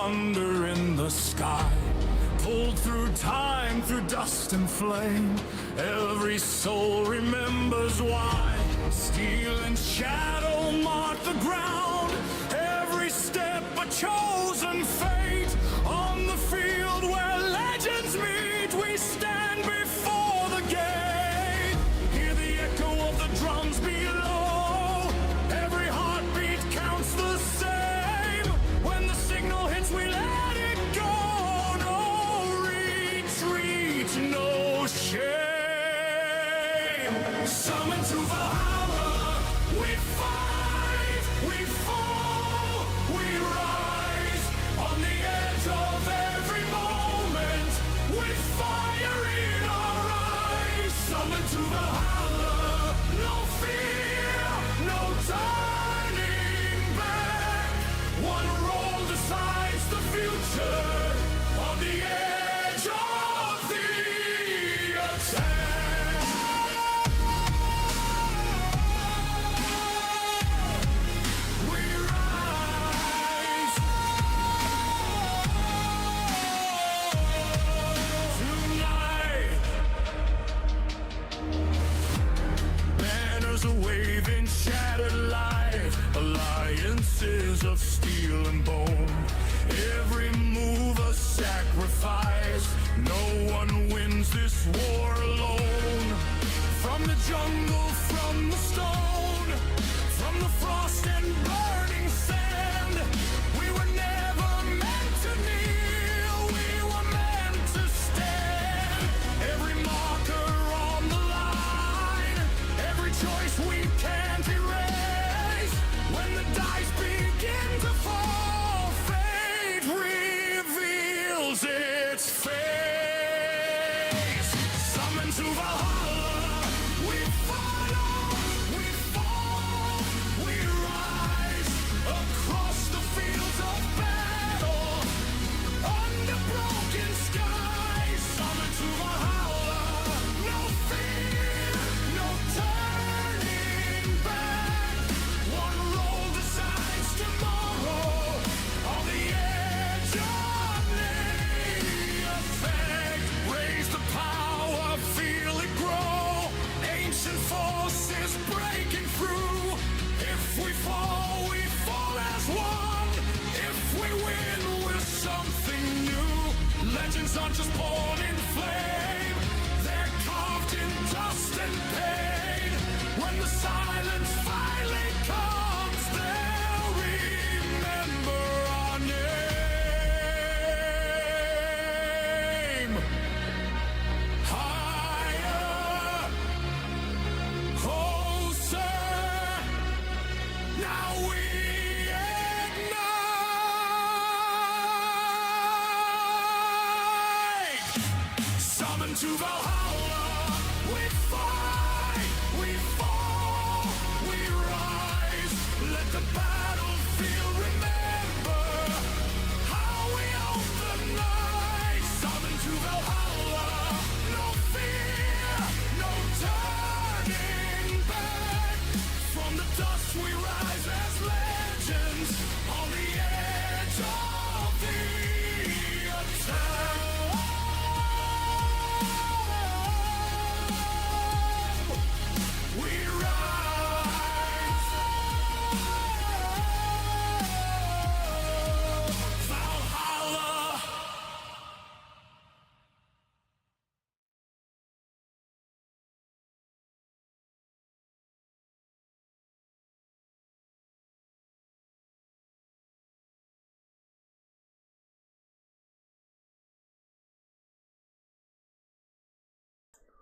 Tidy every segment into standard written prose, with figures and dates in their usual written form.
thunder in the sky. Pulled through time, through dust and flame. Every soul remembers why. Steel and shadow mark the ground. Every step a chosen fate. On the field where legends meet, we stand before the gate. Hear the echo of the drums below. Every heartbeat counts the same. When the signal hits, we let it go. No retreat, no shame. Summon to Valhalla. We fight, we fall, we rise. On the edge of every moment, with fire in our eyes. Summon to Valhalla. No fear, no turning back. One roll decides the future. On the edge of the attack. We rise tonight. Banners are waving, shattered life. Alliances of steel and bone. Every move a sacrifice. No one wins this war alone. From the jungle, from the stone, from the frost and burning sand, we were never meant to kneel, we were meant to stand. Every marker on the line, every choice we can't erase. When the dice begin to fall, fate reveals its face. Summon to Valhalla. We follow, we fall, we rise across the fields of battle, under broken skies. Summon to Valhalla. No fear, no turning back. One roll decides tomorrow. On the edge of the attack. Raise the power, feel it grow. Ancient forces breaking through. If we fall as one. If we win, we're something new. Legends aren't just born in flame, they're carved in dust and pain. When the silence finally comes, they'll remember our name. Higher, closer, now we ignite. Summon to Valhalla. We fight, we fall, we rise. Let the battlefield remember how we own the night. Summon to Valhalla. No fear, no turning back. From the dust we rise as legends. On the edge of the attack. We rise. Valhalla.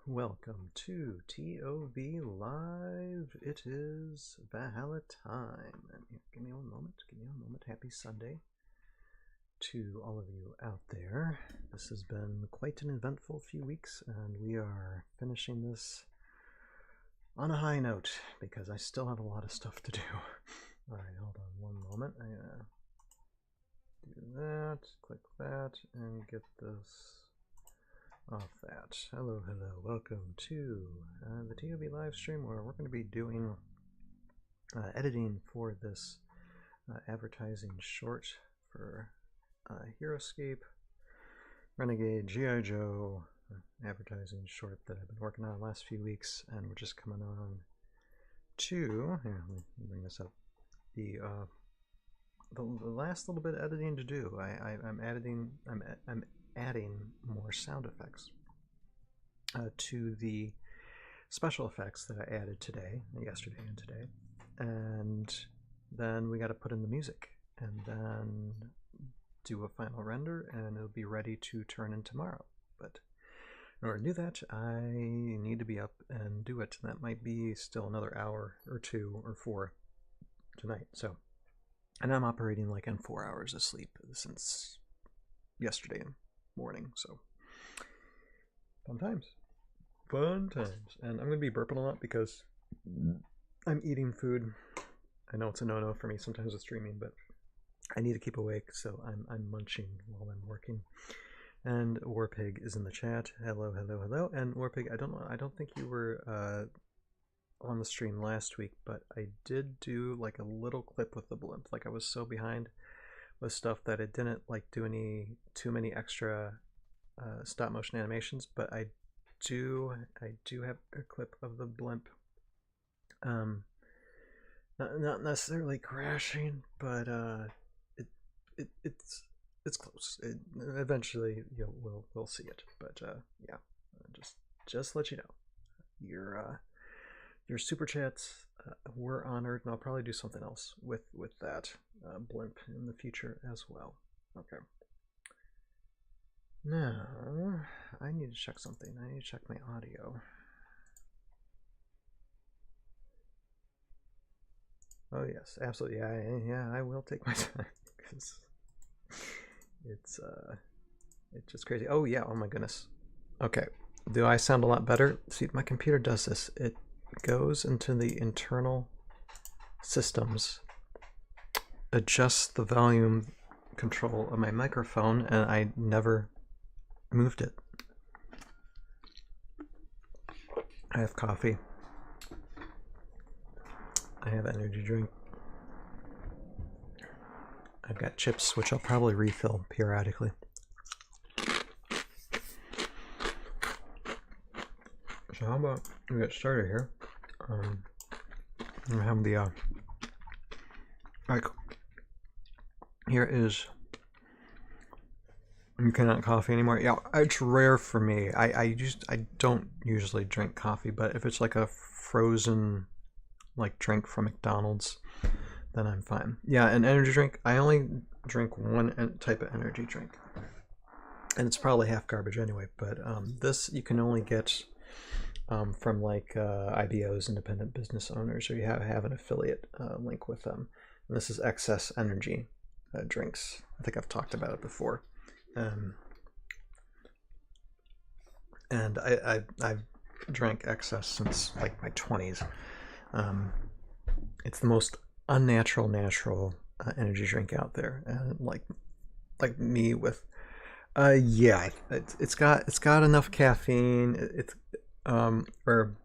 Welcome to ToV Live. It is Valhalla time. And give me one moment. Happy Sunday to all of you out there. This has been quite an eventful few weeks, and we are finishing this on a high note because I still have a lot of stuff to do. Alright, hold on one moment. I'm gonna do that, click that, and get this off that. Hello, welcome to the ToV live stream where we're going to be doing editing for this advertising short for Heroscape, Renegade GI Joe advertising short that I've been working on the last few weeks, and we're just coming on to, here, let me bring this up, the last little bit of editing to do. I'm adding more sound effects to the special effects that I added yesterday and today, and then we got to put in the music and then do a final render, and it'll be ready to turn in tomorrow. But in order to do that, I need to be up and do it. That might be still another hour or 2 or 4 tonight. So, and I'm operating like in 4 hours of sleep since yesterday morning. So, fun times. Fun times. And I'm going to be burping a lot because I'm eating food. I know it's a no-no for me sometimes with streaming, but I need to keep awake, so I'm munching while I'm working. And Warpig is in the chat. Hello, hello, hello. And Warpig, I don't think you were on the stream last week, but I did do like a little clip with the blimp. Like I was so behind with stuff that it didn't like do too many extra stop motion animations, but I do have a clip of the blimp. Not necessarily crashing, but it's close. Eventually we'll see it, but yeah, just let you know, your super chats were honored, and I'll probably do something else with that blimp in the future as well. Okay. Now I need to check something. I need to check my audio. Oh yes, absolutely. Yeah, I will take my time because it's just crazy. Oh yeah, oh my goodness. Okay, do I sound a lot better? See, my computer does this. It goes into the internal systems, adjusts the volume control of my microphone, and I never moved it. I have coffee. I have energy drink. I've got chips, which I'll probably refill periodically. So how about we get started here? I have the like here is you cannot coffee anymore. Yeah, it's rare for me. I don't usually drink coffee, but if it's like a frozen like drink from McDonald's, then I'm fine. Yeah, an energy drink, I only drink one type of energy drink, and it's probably half garbage anyway, but this you can only get from like IBOs, independent business owners, or you have an affiliate link with them. And this is Excess Energy drinks. I think I've talked about it before. And I've drank Excess since like my 20s. It's the most unnatural natural energy drink out there, and like me with yeah, it's got enough caffeine. It's or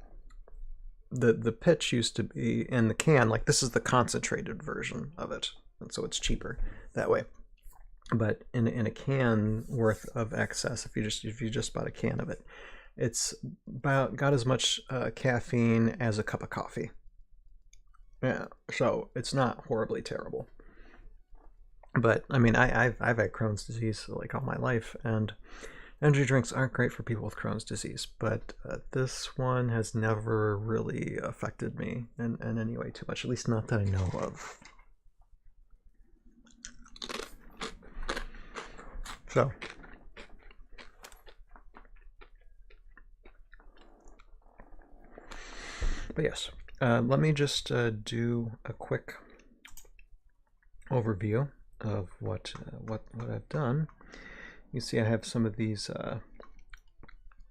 the pitch used to be in the can, like this is the concentrated version of it, and so it's cheaper that way. But in a can worth of Excess, if you just bought a can of it, it's got as much caffeine as a cup of coffee. Yeah, so it's not horribly terrible. But I mean, I've had Crohn's disease like all my life, and energy drinks aren't great for people with Crohn's disease. But this one has never really affected me in any way too much, at least not that I know of. So. But yes, let me just do a quick overview of what I've done. You see I have some of these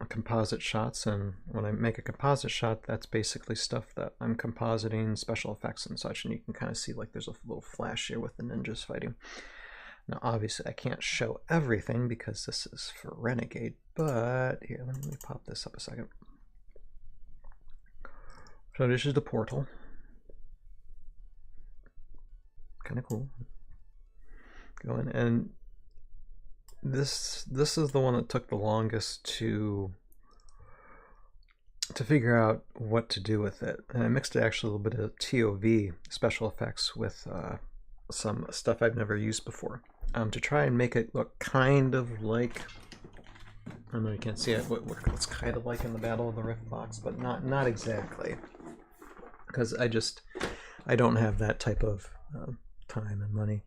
composite shots, and when I make a composite shot, that's basically stuff that I'm compositing, special effects and such, and you can kind of see like there's a little flash here with the ninjas fighting. Now obviously I can't show everything because this is for Renegade, but here, let me pop this up a second. So this is the portal. Kind of cool. Go in, and this is the one that took the longest to figure out what to do with it. And I mixed actually a little bit of ToV special effects with some stuff I've never used before, to try and make it look kind of like, I know you can't see it, what's kind of like in the Battle of the Rift box, but not exactly, because I don't have that type of time and money.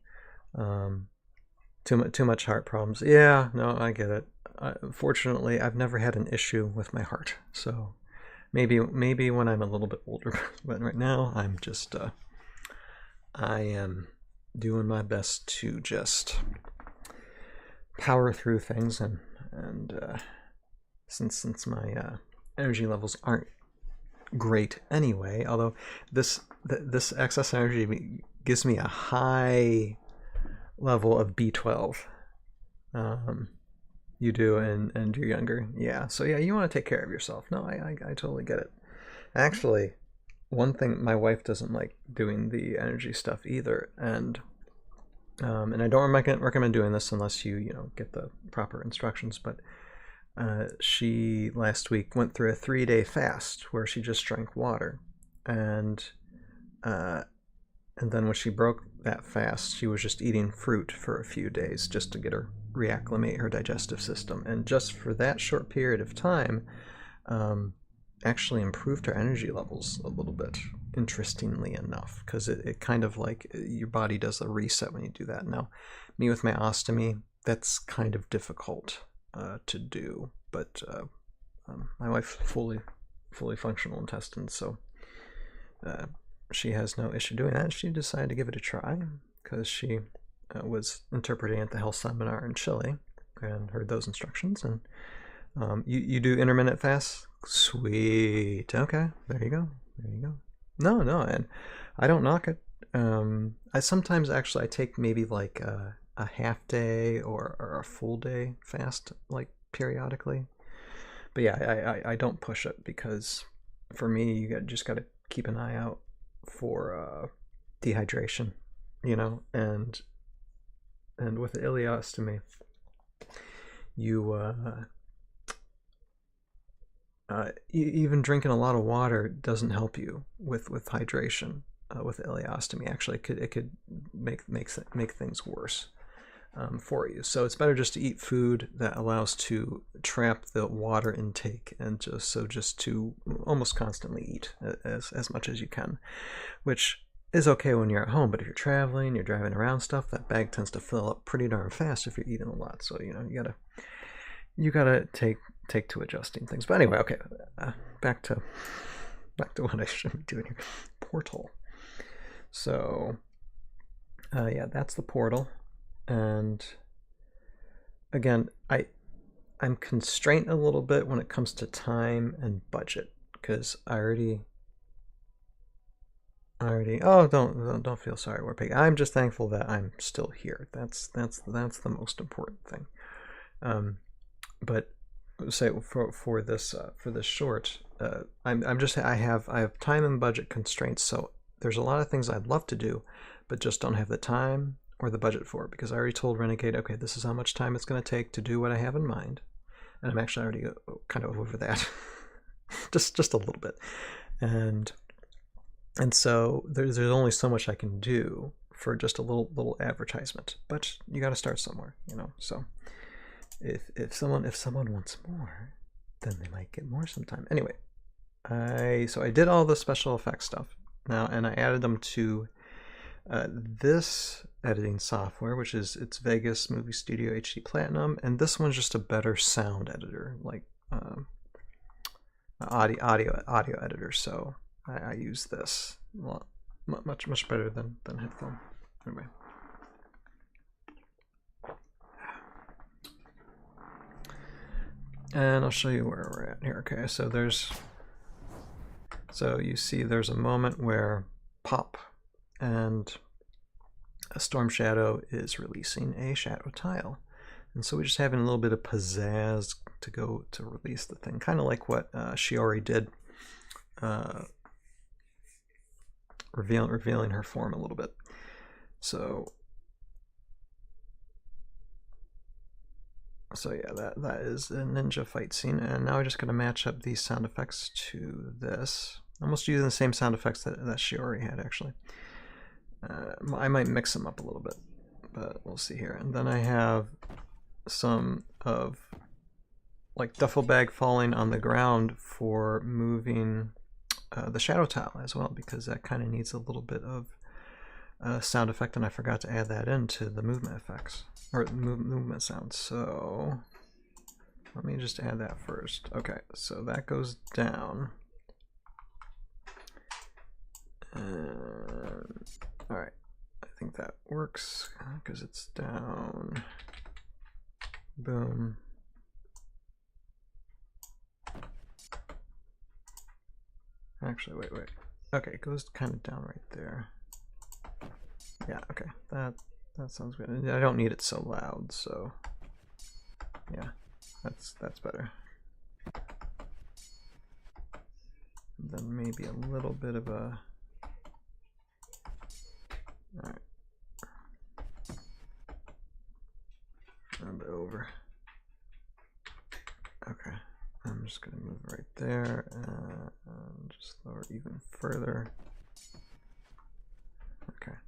Too much heart problems. Yeah, no, I get it. Fortunately, I've never had an issue with my heart, so maybe when I'm a little bit older, but right now I'm just I am doing my best to just power through things, and since my energy levels aren't great anyway, although this excess energy gives me a high level of B12. You do, and you're younger. Yeah, so yeah, you want to take care of yourself. No, I totally get it. Actually, one thing, my wife doesn't like doing the energy stuff either, and I don't recommend doing this unless you get the proper instructions, but she last week went through a 3-day fast where she just drank water, and then when she broke that fast, she was just eating fruit for a few days just to get her reacclimate her digestive system, and just for that short period of time, actually improved her energy levels a little bit, interestingly enough, because it kind of like your body does a reset when you do that. Now, me with my ostomy, that's kind of difficult to do, but my wife fully functional intestines, so she has no issue doing that. She decided to give it a try because she was interpreting at the health seminar in Chile and heard those instructions. And you do intermittent fasts? Sweet. Okay, there you go. No, and I don't knock it. I sometimes actually I take maybe like a half day or a full day fast, like periodically. But yeah, I don't push it, because for me, you just got to keep an eye out for dehydration, and with the ileostomy, you even drinking a lot of water doesn't help you with hydration. With ileostomy, actually, it could make things worse for you. So it's better just to eat food that allows to trap the water intake, and just to almost constantly eat as much as you can, which is okay when you're at home. But if you're traveling, you're driving around stuff, that bag tends to fill up pretty darn fast if you're eating a lot. So you gotta take to adjusting things. But anyway, okay, back to what I should be doing here. Portal. So yeah, that's the portal. And again, I'm constrained a little bit when it comes to time and budget, because I already oh, don't feel sorry, Warpig. I'm just thankful that I'm still here. That's the most important thing. But say for this short, I have time and budget constraints. So there's a lot of things I'd love to do, but just don't have the time or the budget for it, because I already told Renegade, okay, this is how much time it's going to take to do what I have in mind, and I'm actually already kind of over that, just a little bit, and so there's only so much I can do for just a little advertisement, but you got to start somewhere, So if someone wants more, then they might get more sometime. Anyway, so I did all the special effects stuff now, and I added them to this editing software, which is it's Vegas Movie Studio HD Platinum, and this one's just a better sound editor, like audio editor. So I use this much better than headphone. Anyway. And I'll show you where we're at here. Okay, so you see there's a moment where pop, and a Storm Shadow is releasing a shadow tile. And so we're just having a little bit of pizzazz to go to release the thing, kind of like what Shiori did, revealing her form a little bit. So So yeah, that is a ninja fight scene, and now I'm just going to match up these sound effects to this. Almost using the same sound effects that she already had, actually. I might mix them up a little bit, but we'll see here. And then I have some of like duffel bag falling on the ground for moving the shadow tile as well, because that kind of needs a little bit of sound effect, and I forgot to add that into the movement effects, or movement sounds. So let me just add that first. Okay, so that goes down. All right, I think that works because it's down. Boom. Actually, wait. Okay, it goes kind of down right there. Yeah, okay, that sounds good. I don't need it so loud, so yeah, that's better. And then maybe a little bit of a. All right. A bit over. Okay, I'm just gonna move right there and just lower even further. Okay.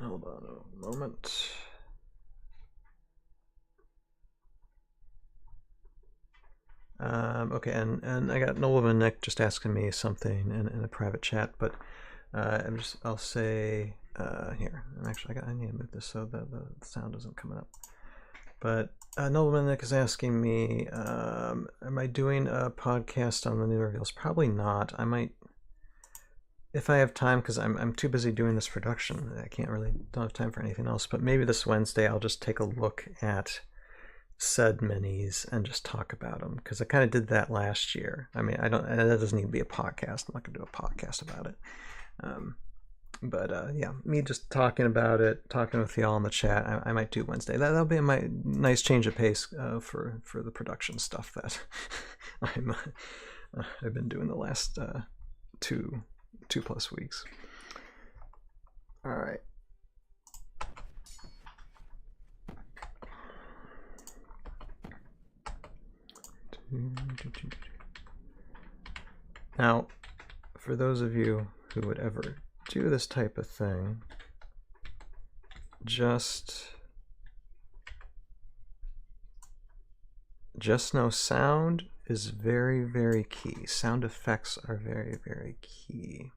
Hold on a moment. Okay, and I got Nobleman Nick just asking me something in a private chat, but I'll say here. And actually, I need to move this so that the sound isn't coming up. But Nobleman Nick is asking me, am I doing a podcast on the new reveals? Probably not. I might, if I have time, because I'm too busy doing this production. I don't have time for anything else. But maybe this Wednesday I'll just take a look at said minis and just talk about them, because I kind of did that last year. I mean, that doesn't need to be a podcast. I'm not gonna do a podcast about it. But yeah, me just talking about it, talking with y'all in the chat, I might do Wednesday. That'll be my nice change of pace for the production stuff that I've been doing the last 2+ weeks. All right. Now, for those of you who would ever do this type of thing, just know sound is very, very key. Sound effects are very, very key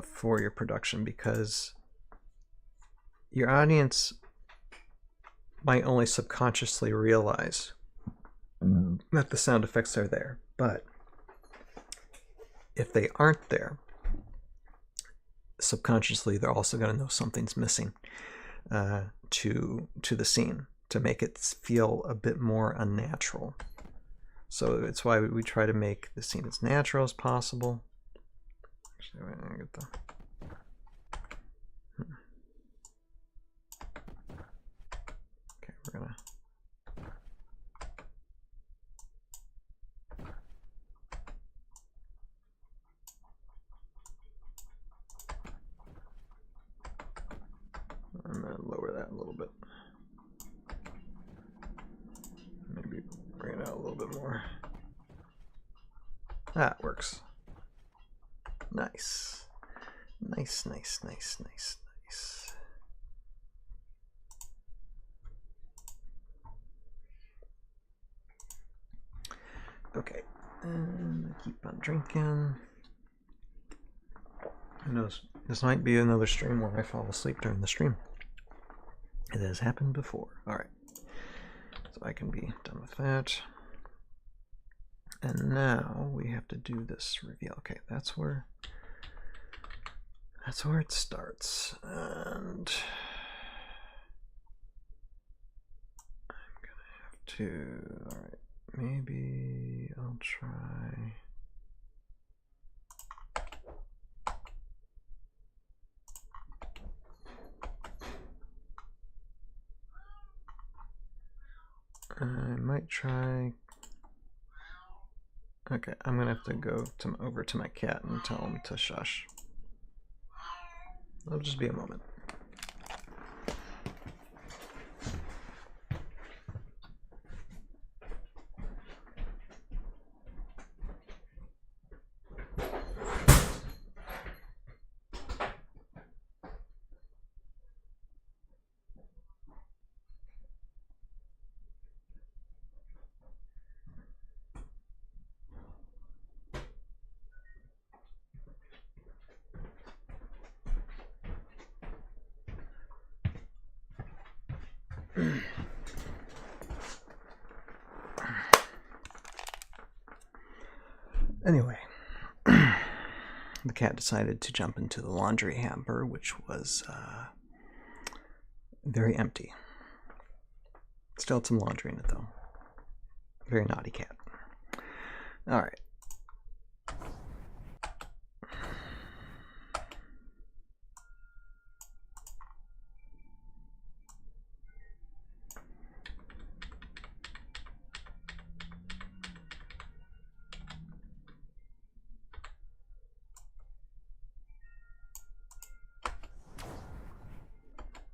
for your production, because your audience might only subconsciously realize that the sound effects are there, but if they aren't there, subconsciously they're also going to know something's missing to the scene to make it feel a bit more unnatural. So it's why we try to make the scene as natural as possible. Actually, wait, I get the. Okay, we're gonna. I'm gonna lower that a little bit. Maybe bring it out a little bit more. That works. Nice. Nice. Okay, and I keep on drinking. Who knows? This might be another stream where I fall asleep during the stream. It has happened before. Alright. So I can be done with that. And now we have to do this reveal. Okay, that's where it starts. And I'm gonna have to, alright, maybe I'll try. I might try Okay, I'm gonna have to go over to my cat and tell him to shush. It'll just be a moment. Anyway, the cat decided to jump into the laundry hamper, which was very empty. Still had some laundry in it, though. Very naughty cat. All right.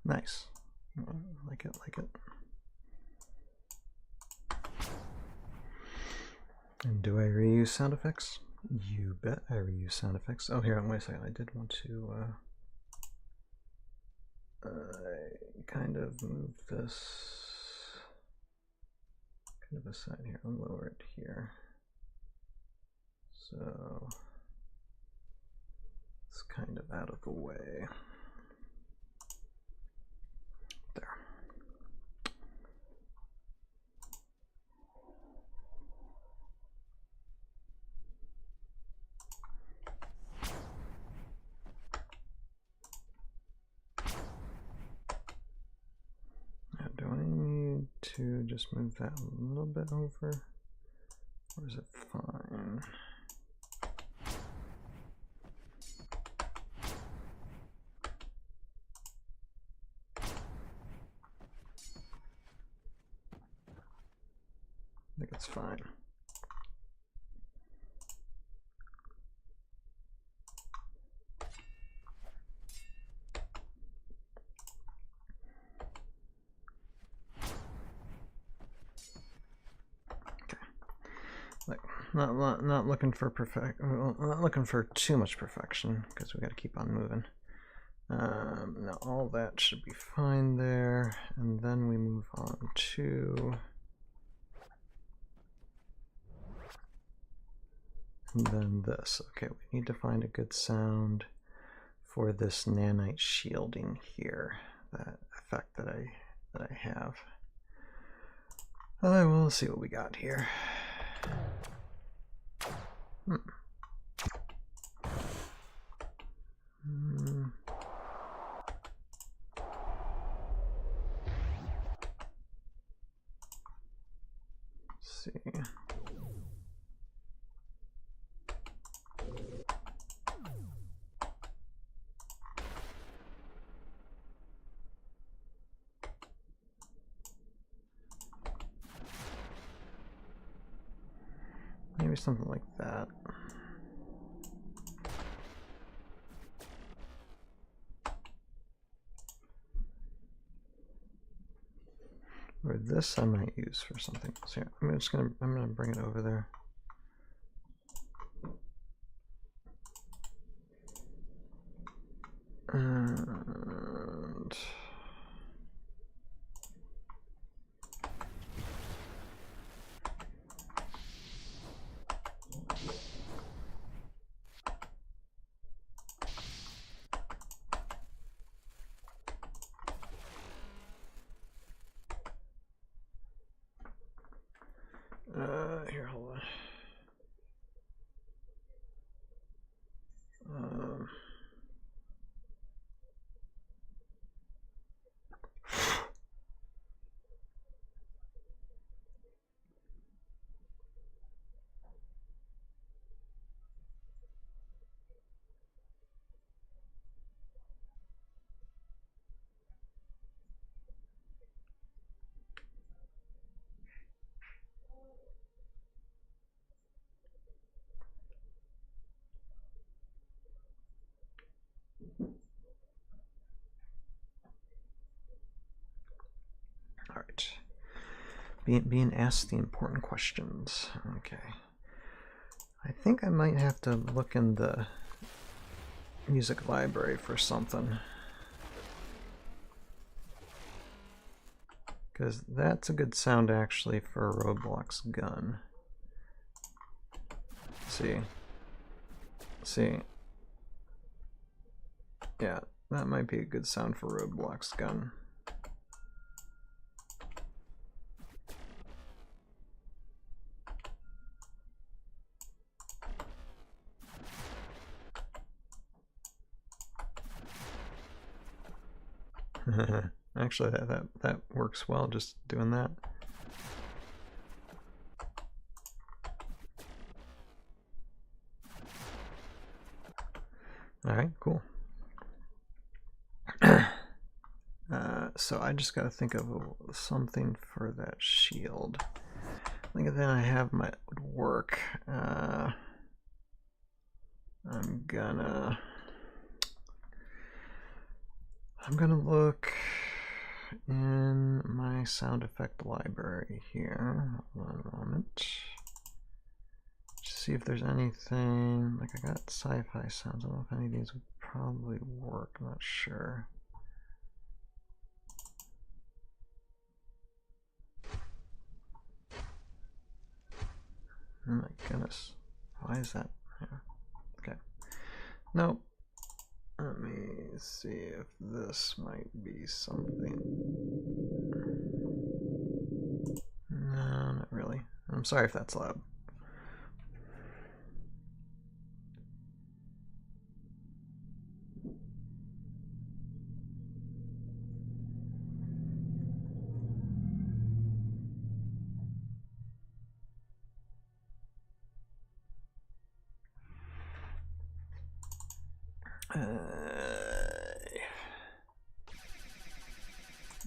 Nice. Like it, like it. And do I reuse sound effects? You bet I reuse sound effects. Oh, here, wait a second. I did want to kind of move this kind of aside here. I'll lower it here. So it's kind of out of the way. There. Now, do I need to just move that a little bit over? Or is it fine? I think it's fine. Okay. Like, not looking for not looking for too much perfection because we got to keep on moving. Now all that should be fine there, and then we move on to. And then this. Okay, we need to find a good sound for this nanite shielding here. That effect that I have. I will see what we got here. Let's see. Maybe something like that. Or this I might use for something else here. I'm gonna bring it over there. And here, hold on. Being asked the important questions. Okay. I think I might have to look in the music library for something. Because that's a good sound actually for a Roblox gun. See? Yeah, that might be a good sound for Roblox gun. Actually, that works well, just doing that. All right, cool. So I just got to think of something for that shield. I think then I have my would work. I'm gonna look in my sound effect library here. Hold on a moment. Just see if there's anything. Like, I got sci-fi sounds. I don't know if any of these would probably work. I'm not sure. Oh my goodness. Why is that? Yeah. Okay. Nope. Let me see if this might be something. No, not really. I'm sorry if that's loud.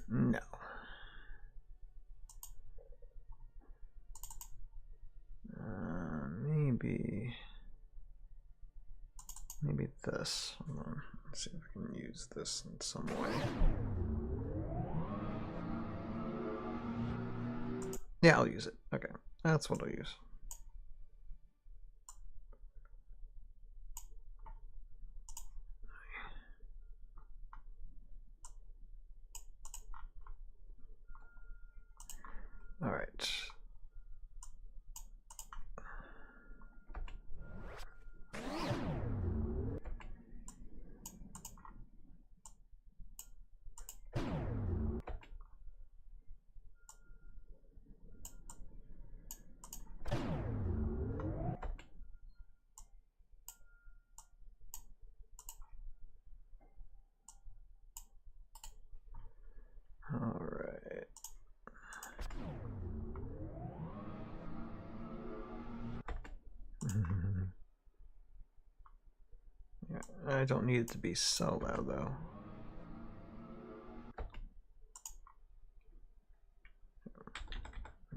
No. Maybe this. Hold on. Let's see if I can use this in some way. Yeah, I'll use it. Okay, that's what I'll use. All right. All right. Yeah, I don't need it to be so loud though.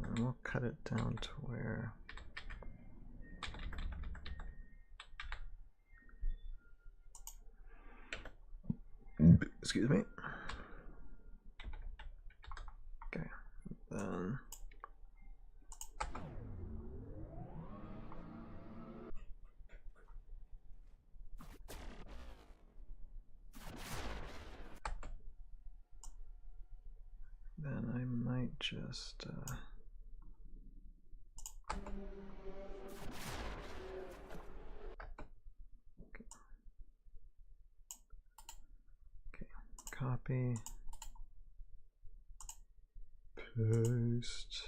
And we'll cut it down to where. Excuse me. Okay, then. Then I might just. Okay, copy. Paste.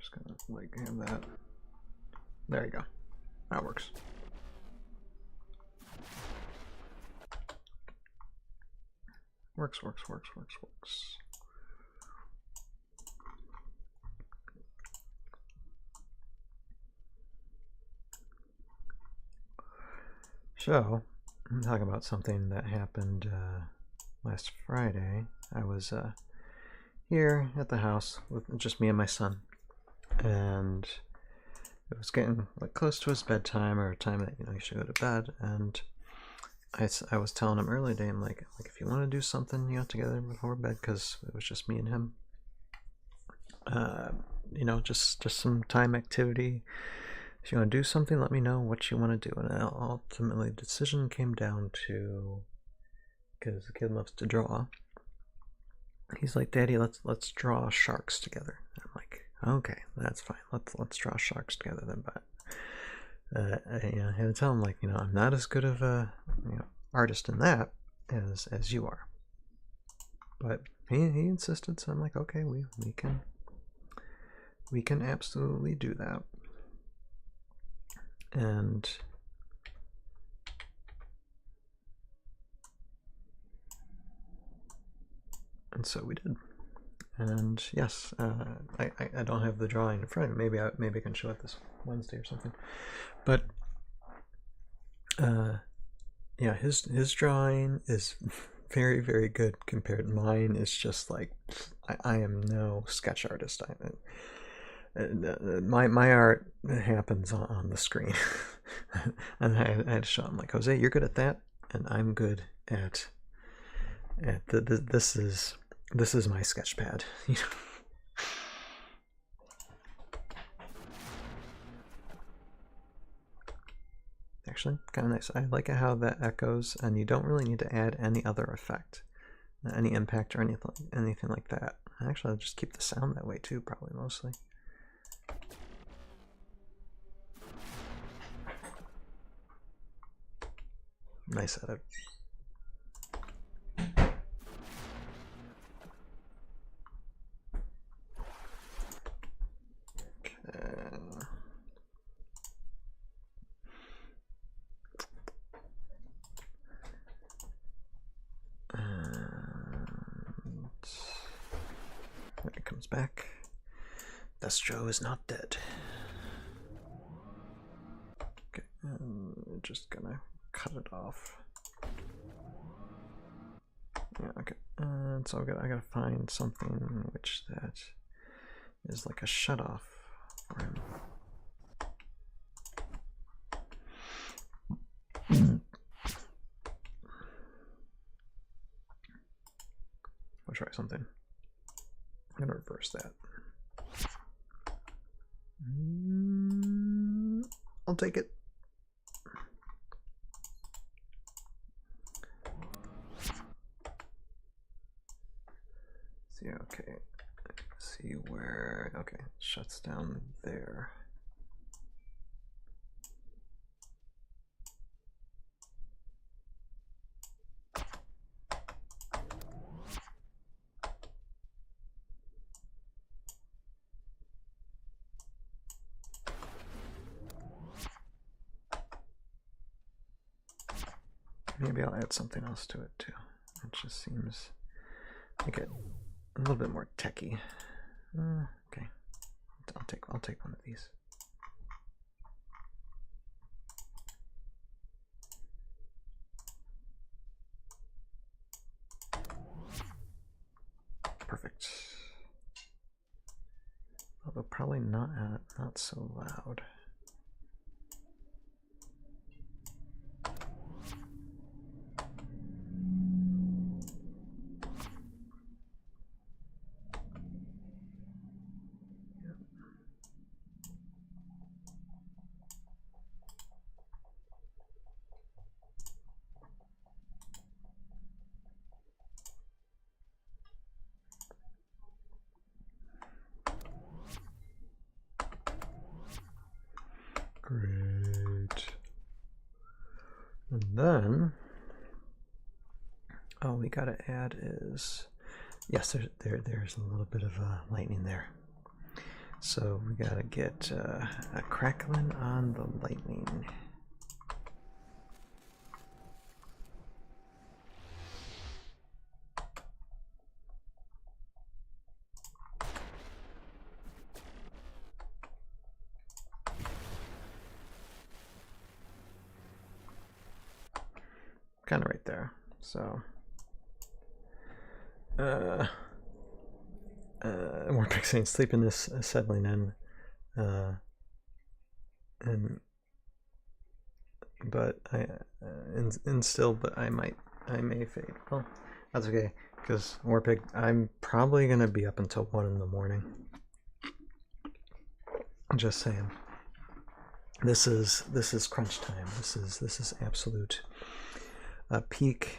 just gonna like have that. There you go. That works. Works. So, I'm talking about something that happened last Friday. I was here at the house with just me and my son, and it was getting like close to his bedtime, or a time that he should go to bed. And I was telling him earlier today, I'm like if you want to do something together before bed, because it was just me and him, just some time activity. If you want to do something, let me know what you want to do. And ultimately, the decision came down to, because the kid loves to draw. He's like, "Daddy, let's draw sharks together." And I'm like, "Okay, that's fine. Let's draw sharks together then." But I had to tell him, like, I'm not as good of a artist in that as you are. But he insisted, so I'm like, okay, we can absolutely do that. And so we did. And yes, I don't have the drawing in front of me. Maybe I can show it this Wednesday or something. But yeah, his drawing is very, very good compared to mine. Is just like, I am no sketch artist. My art happens on the screen. And I had to show him, like, Jose, you're good at that, and I'm good at this is my sketch pad. Actually, kind of nice. I like how that echoes, and you don't really need to add any other effect, any impact or anything like that. Actually, I'll just keep the sound that way too, probably mostly. Nice edit. When it comes back, Joe is not dead. Okay, and we're just gonna cut it off. Yeah, okay. And so I gotta find something in which that is like a shut off for him. I'll try something. I'm gonna reverse that. I'll take it. See, okay. See where, okay, it shuts down there. Maybe I'll add something else to it too. It just seems like it a little bit more techy. Okay, I'll take one of these. Perfect. Although probably not so loud. Great. And then all we gotta add is, yes, there's a little bit of lightning there. So we gotta get a crackling on the lightning. Kind of right there. So, more saying sleeping is settling in, but I may fade. Well, that's okay, because Warpig, I'm probably gonna be up until 1 in the morning. Just saying. This is crunch time. This is absolute peak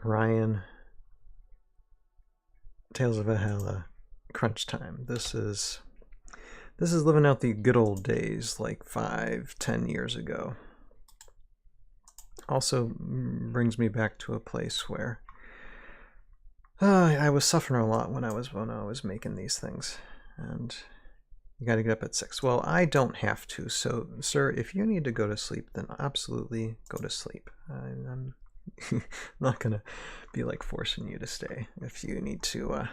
Ryan Tales of Valhalla crunch time. This is living out the good old days, like 5-10 years ago. Also brings me back to a place where I was suffering a lot when I was making these things, and you got to get up at 6. Well, I don't have to. So, sir, if you need to go to sleep, then absolutely go to sleep. I'm not gonna be like forcing you to stay. If you need to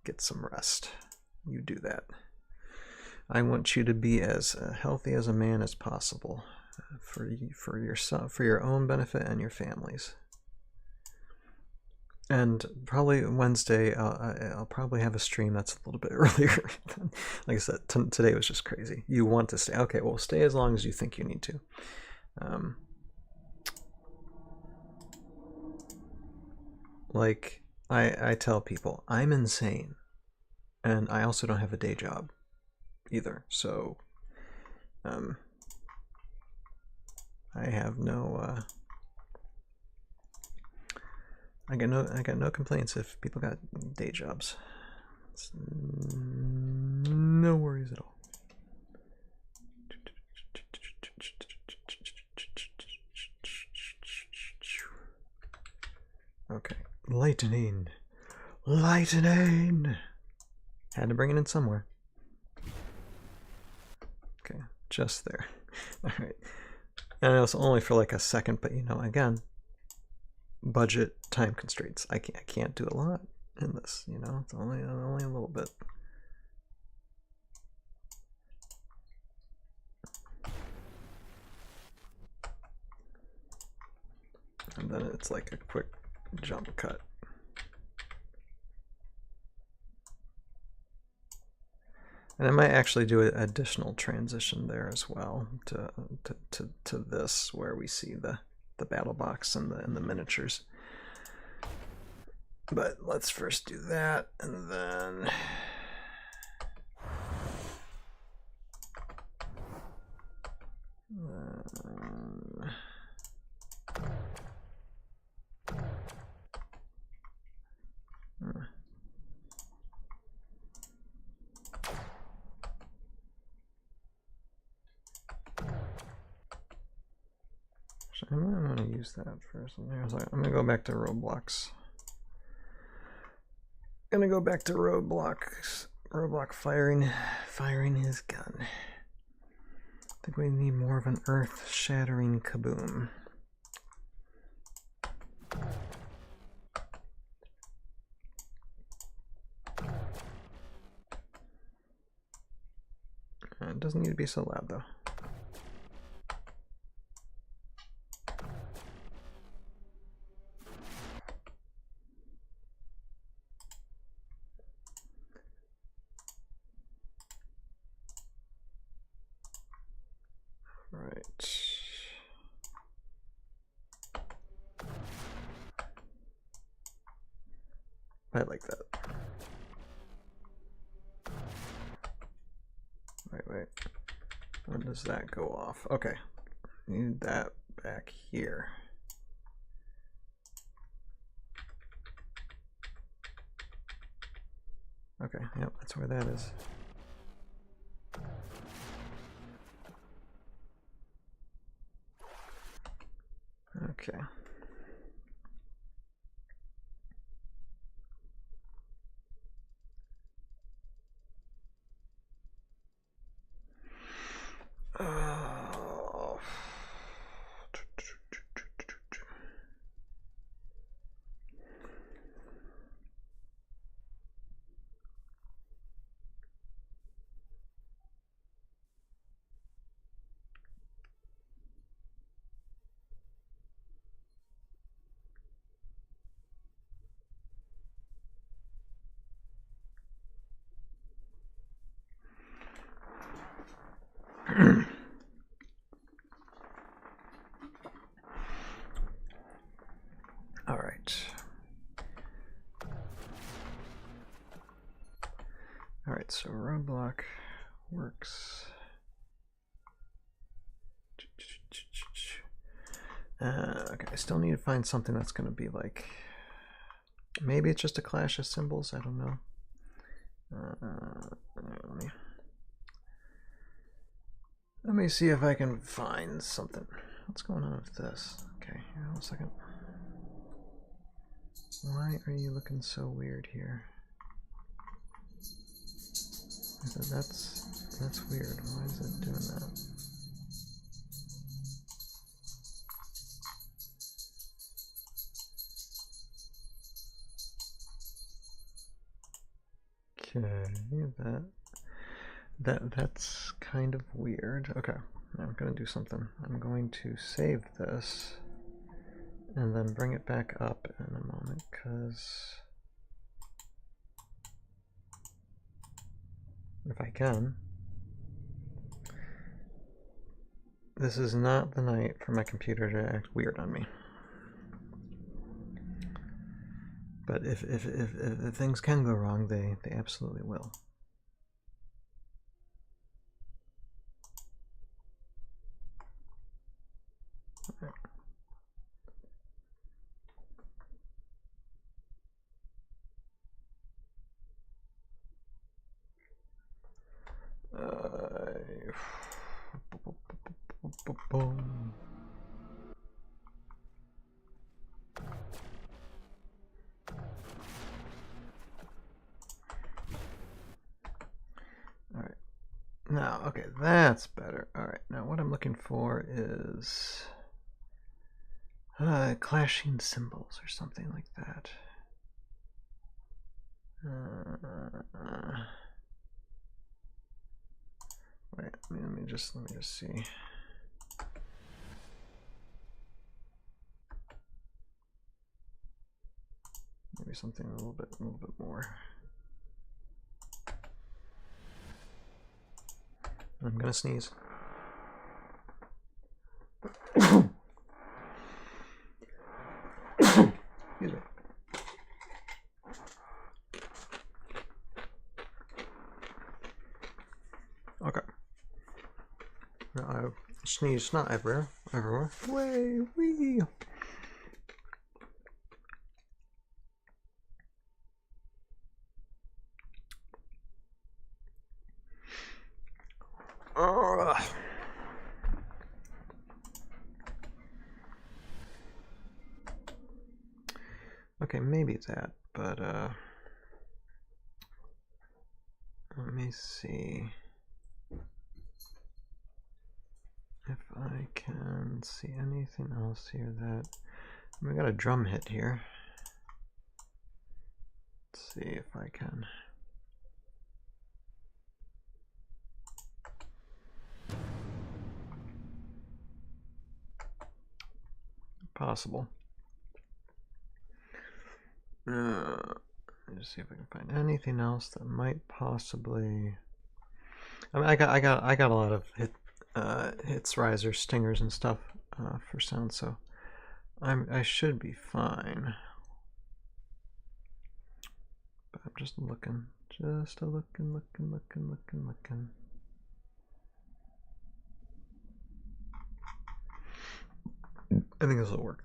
get some rest, you do that. I want you to be as healthy as a man as possible, for yourself, for your own benefit and your family's. And probably Wednesday, I'll probably have a stream that's a little bit earlier. Like I said, today was just crazy. You want to stay? Okay, well, stay as long as you think you need to. Like I tell people, I'm insane, and I also don't have a day job either. So, I have no. I got no complaints if people got day jobs. It's no worries at all. Okay, lightning. Had to bring it in somewhere. Okay, just there. All right, and it was only for like a second, but you know, again, budget, time constraints. I can't do a lot in this, you know. It's only a little bit. And then it's like a quick jump cut. And I might actually do an additional transition there as well to this, where we see the battle box and the miniatures. But let's first do that, and then I'm going to use that first. I'm going to go back to Roblox. Roblox firing his gun. I think we need more of an earth-shattering kaboom. It doesn't need to be so loud, though. Right. I like that. Wait. When does that go off? Okay. Need that back here. Okay, yep, that's where that is. Okay. right. All right, so roadblock works. Okay, I still need to find something that's going to be like, maybe it's just a clash of symbols, I don't know. Let me see if I can find something. What's going on with this? Okay, hold on a second. Why are you looking so weird here? That's weird. Why is it doing that? Okay, that's kind of weird. Okay, I'm gonna do something. I'm going to save this and then bring it back up in a moment, because if I can. This is not the night for my computer to act weird on me. But if things can go wrong, they absolutely will. All right. Boom. All right. Now, okay, that's better. All right. Now, what I'm looking for is clashing symbols or something like that. Wait. Let me just see. Maybe something a little bit more. I'm gonna sneeze. Excuse me. Okay. I sneeze not everywhere. Way wee. Okay, maybe that, but let me see if I can see anything else here that we got a drum hit here. Let's see if I can. Possible. Let me just see if I can find anything else that might possibly. I mean, I got a lot of hits, risers, stingers, and stuff for sound, so I should be fine. But I'm just looking, looking. I think this will work.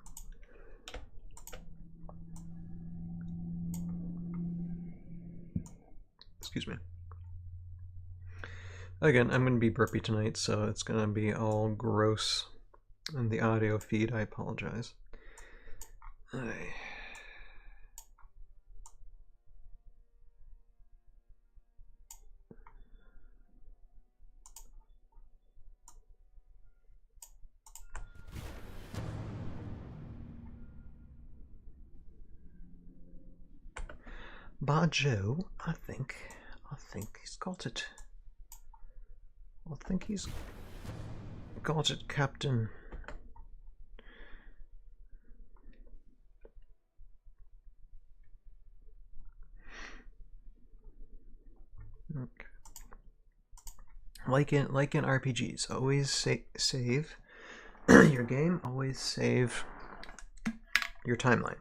Excuse me. Again, I'm going to be burpy tonight, so it's going to be all gross in the audio feed. I apologize. Joe, I think he's got it. I think he's got it, Captain. Okay. Like in RPGs, always save your game. Always save your timeline.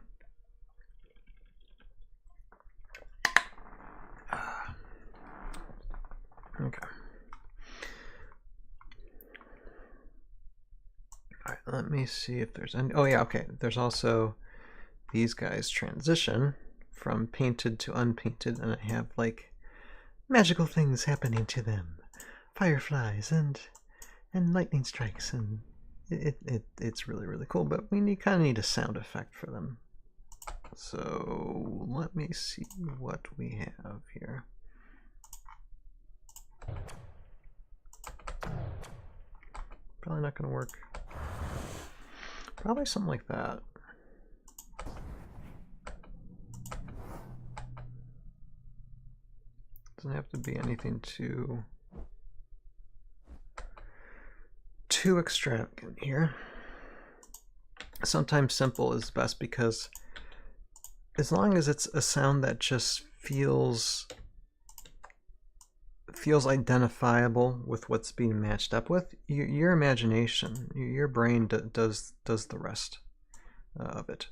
Okay. All right, let me see if there's any. Oh yeah, okay. There's also these guys transition from painted to unpainted, and I have like magical things happening to them, fireflies and lightning strikes, and it's really cool. But we kind of need a sound effect for them. So let me see what we have here. Probably not going to work. Probably something like that. Doesn't have to be anything too extravagant here. Sometimes simple is best, because as long as it's a sound that just feels identifiable with what's being matched up with, your imagination, your brain does the rest of it.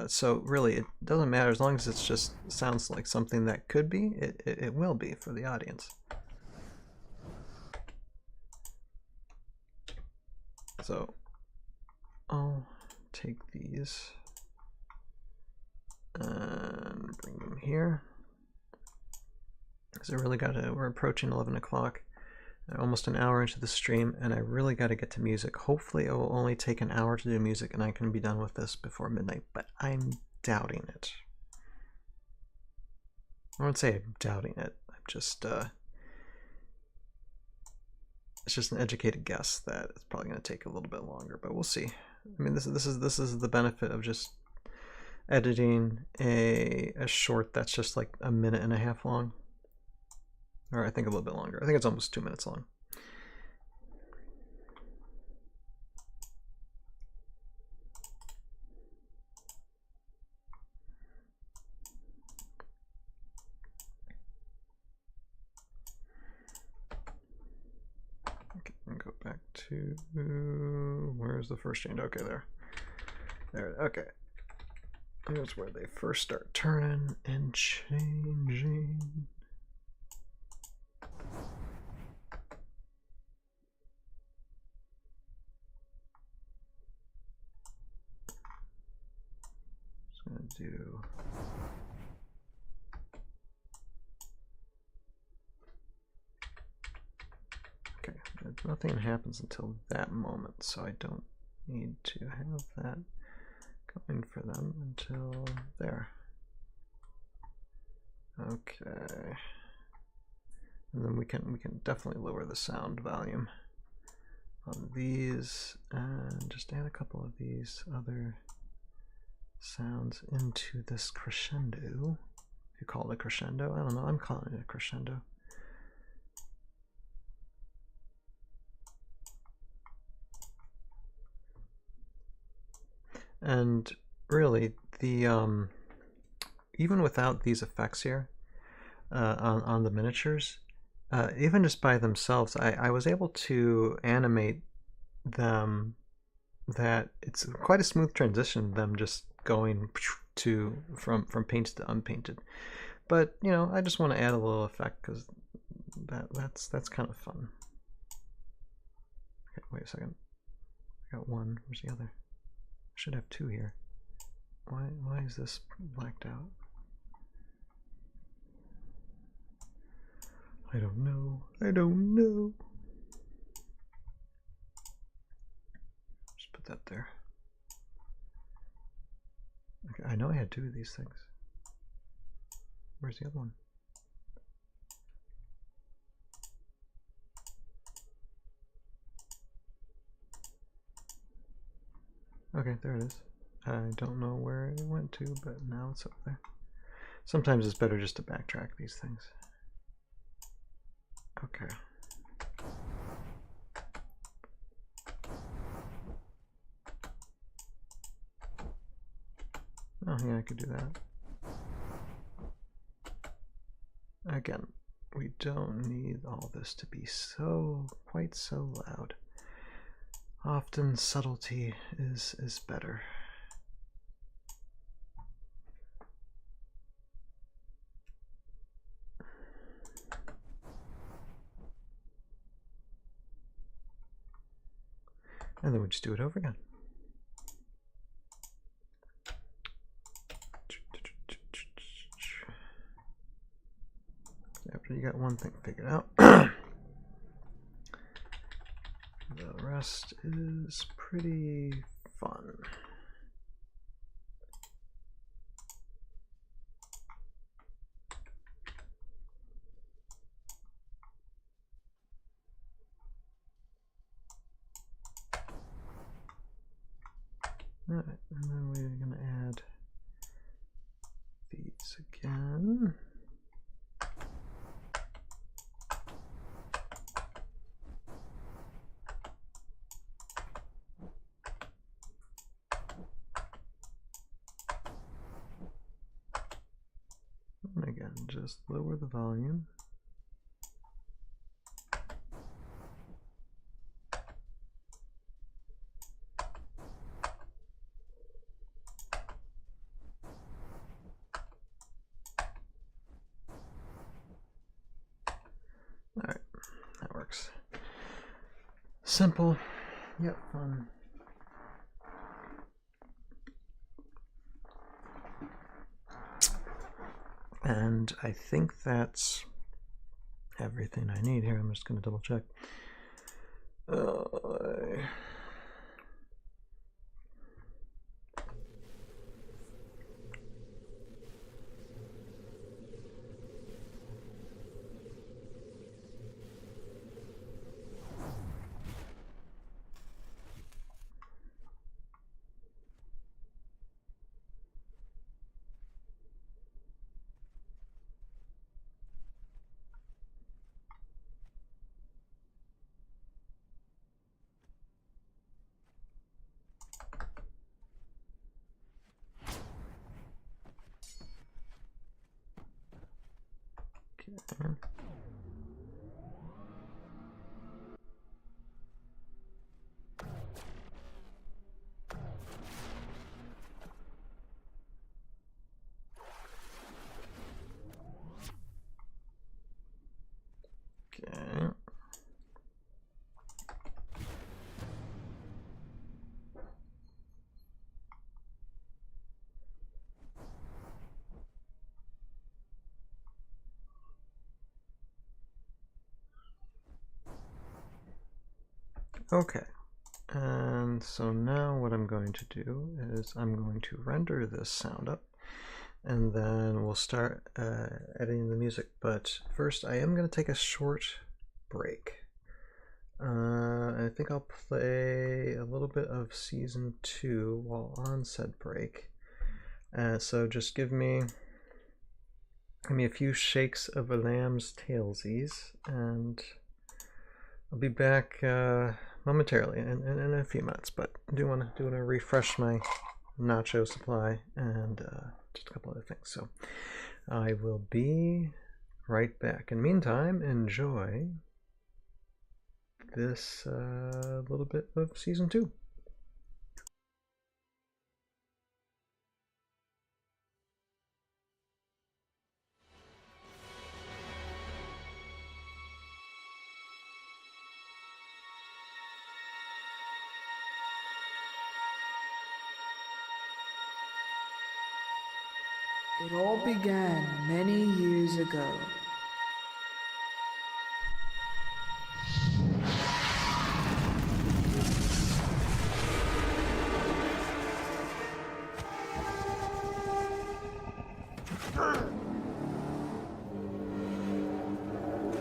So really, it doesn't matter as long as it just sounds like something that could be. It will be for the audience. So I'll take these and bring them here. Because I really we're approaching 11 o'clock, almost an hour into the stream, and I really got to get to music. Hopefully it will only take an hour to do music and I can be done with this before midnight, but I'm doubting it. I won't say I'm doubting it. I'm just, it's just an educated guess that it's probably going to take a little bit longer, but we'll see. I mean, this is the benefit of just editing a short that's just like a minute and a half long. Or I think a little bit longer. I think it's almost 2 minutes long. Okay, and go back to, where's the first change? Okay, there. Okay. Here's where they first start turning and changing. Gonna do okay, nothing happens until that moment, so I don't need to have that going for them until there. Okay, and then we can definitely lower the sound volume on these and just add a couple of these other sounds into this crescendo. If you call it a crescendo, I don't know, I'm calling it a crescendo. And really, the even without these effects here on the miniatures, even just by themselves, I was able to animate them that it's quite a smooth transition, them just going from painted to unpainted. But you know, I just want to add a little effect because that's kind of fun. Okay, wait a second. I got one. Where's the other? I should have two here. Why is this blacked out? I don't know. I don't know. Just put that there. Okay, I know I had two of these things. Where's the other one? Okay, there it is. I don't know where it went to, but now it's up there. Sometimes it's better just to backtrack these things. Okay. Oh yeah, I could do that. Again, we don't need all this to be quite so loud. Often subtlety is better. And then we just do it over again. After you got one thing figured out, the rest is pretty fun. Alright, and then we're going to add these again. And again, just lower the volume. Alright, that works. Simple, yet fun. And I think that's everything I need here. I'm just going to double check. Okay, and so now what I'm going to do is I'm going to render this sound up, and then we'll start editing the music. But first I am going to take a short break. I think I'll play a little bit of Season 2 while on said break. So just give me a few shakes of a lamb's tailsies, and I'll be back momentarily in a few minutes. But I do want to refresh my nacho supply and just a couple other things. So I will be right back. In the meantime, enjoy this little bit of Season 2. It all began many years ago.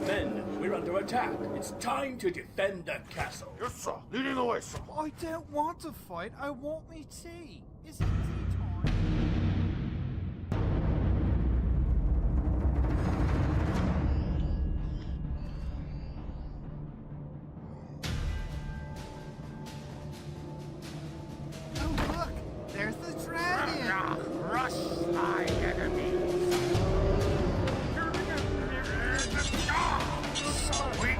Men, we're under attack. It's time to defend the castle. Yes, sir. Leading the way, sir. I don't want to fight. I want me tea. Is it tea time? Oh, look! There's the dragon! Crush my enemies. Sweet.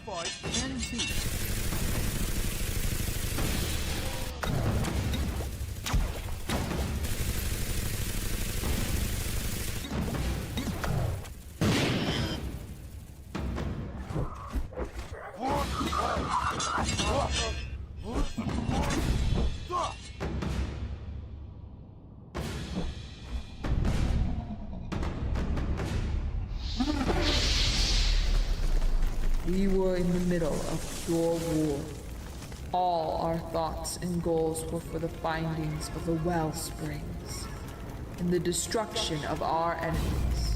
fight NT. We were in the middle of pure war. All our thoughts and goals were for the findings of the well springs and the destruction of our enemies.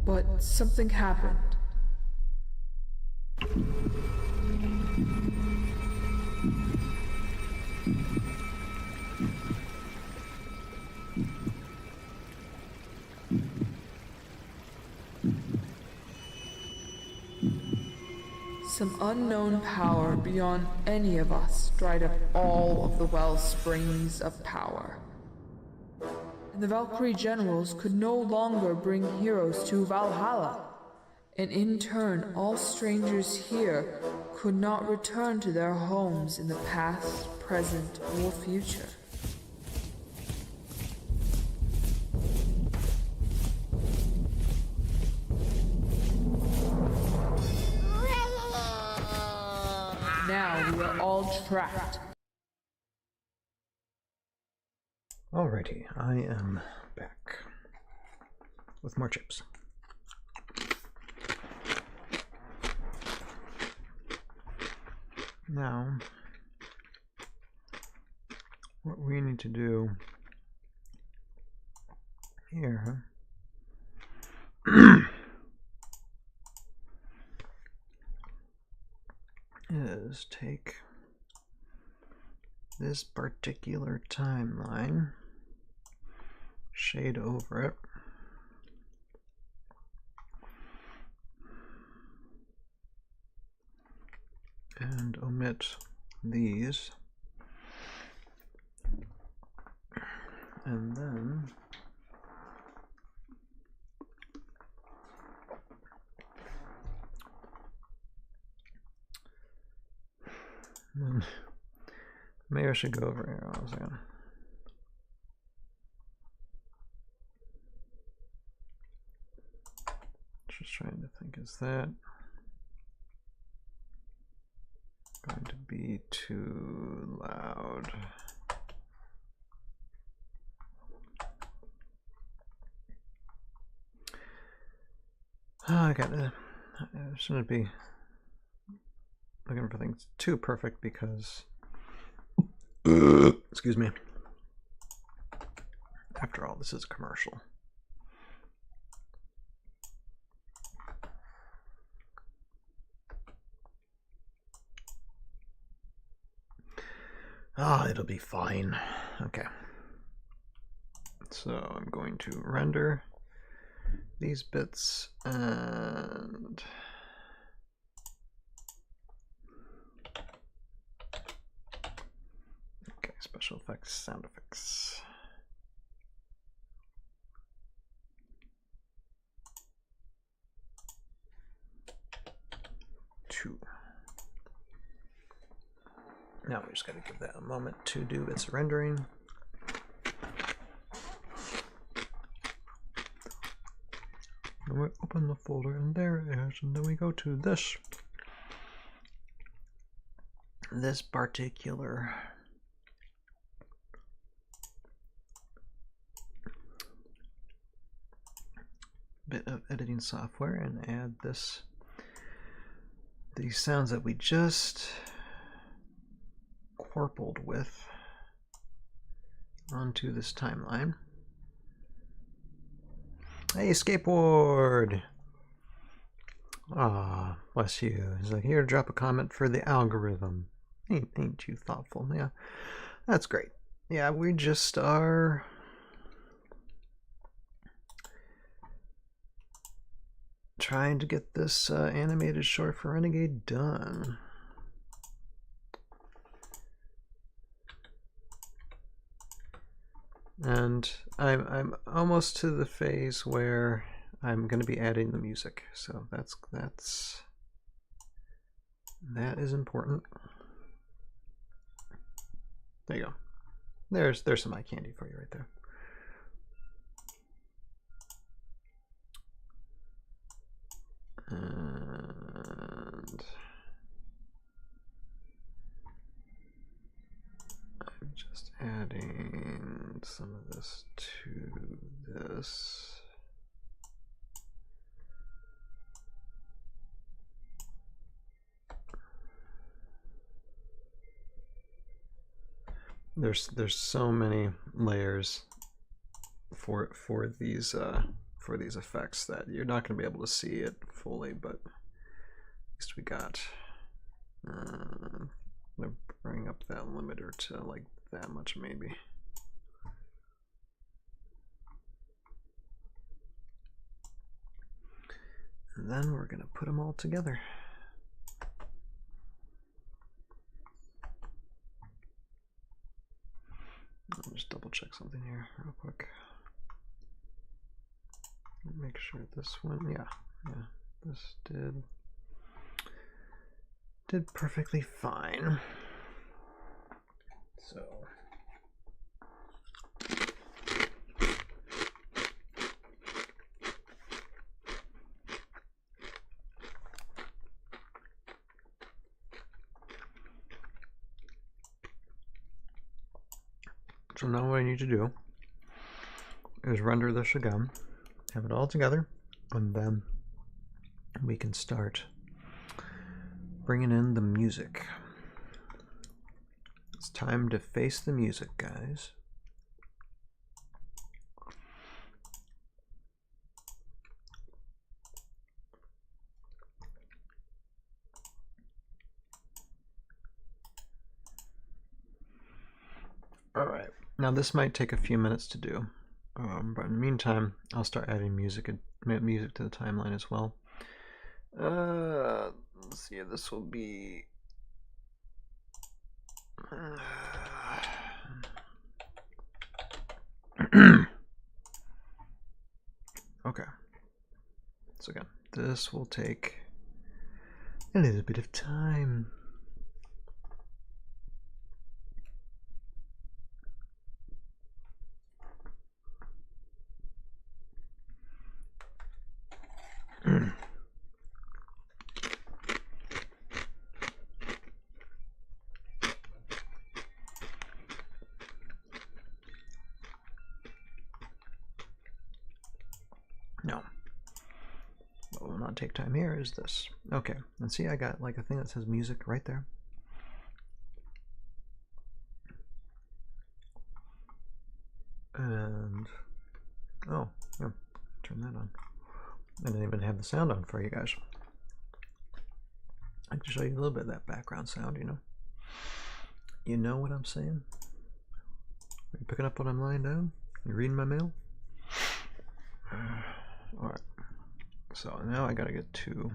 But something happened. Some unknown power beyond any of us dried up all of the well springs of power. And the Valkyrie generals could no longer bring heroes to Valhalla. And in turn, all strangers here could not return to their homes in the past, present, or future. Now we are all trapped. Alrighty. Alrighty, I am back with more chips. Now, what we need to do here is take this particular timeline, shade over it, and omit these, and then maybe I should go over here. Hold on a second. Just trying to think, is that going to be too loud? Oh, I shouldn't be looking for things too perfect because excuse me, after all, this is a commercial. Ah, it'll be fine. Okay, so I'm going to render these bits and okay, special effects, sound effects. Two. Now we just got to give that a moment to do its rendering. And we open the folder, and there it is. And then we go to this particular bit of editing software and add these sounds that we just warpled with onto this timeline. Hey, skateboard! Ah, bless you. He's like, here, drop a comment for the algorithm. Ain't you thoughtful? Yeah, that's great. Yeah, we just are trying to get this animated short for Renegade done. And I'm almost to the phase where I'm going to be adding the music, so that is important. There you go. There's some eye candy for you right there. And I'm just adding some of this to this. There's so many layers for these effects that you're not going to be able to see it fully, but at least we got. I'm gonna bring up that limiter to like that much maybe. And then we're gonna put them all together. I'll just double check something here real quick. Make sure this one, yeah, this did perfectly fine. So now what I need to do is render this again, have it all together, and then we can start bringing in the music. It's time to face the music, guys. All right, now this might take a few minutes to do, but in the meantime, I'll start adding music to the timeline as well. Let's see, this will be okay. So again, this will take a little bit of time. No. What will not take time here is this. Okay, and see, I got like a thing that says music right there. And oh, yeah, turn that on. I didn't even have the sound on for you guys. I can show you a little bit of that background sound, you know. You know what I'm saying? Are you picking up what I'm laying down? You reading my mail? Alright. So now I gotta get to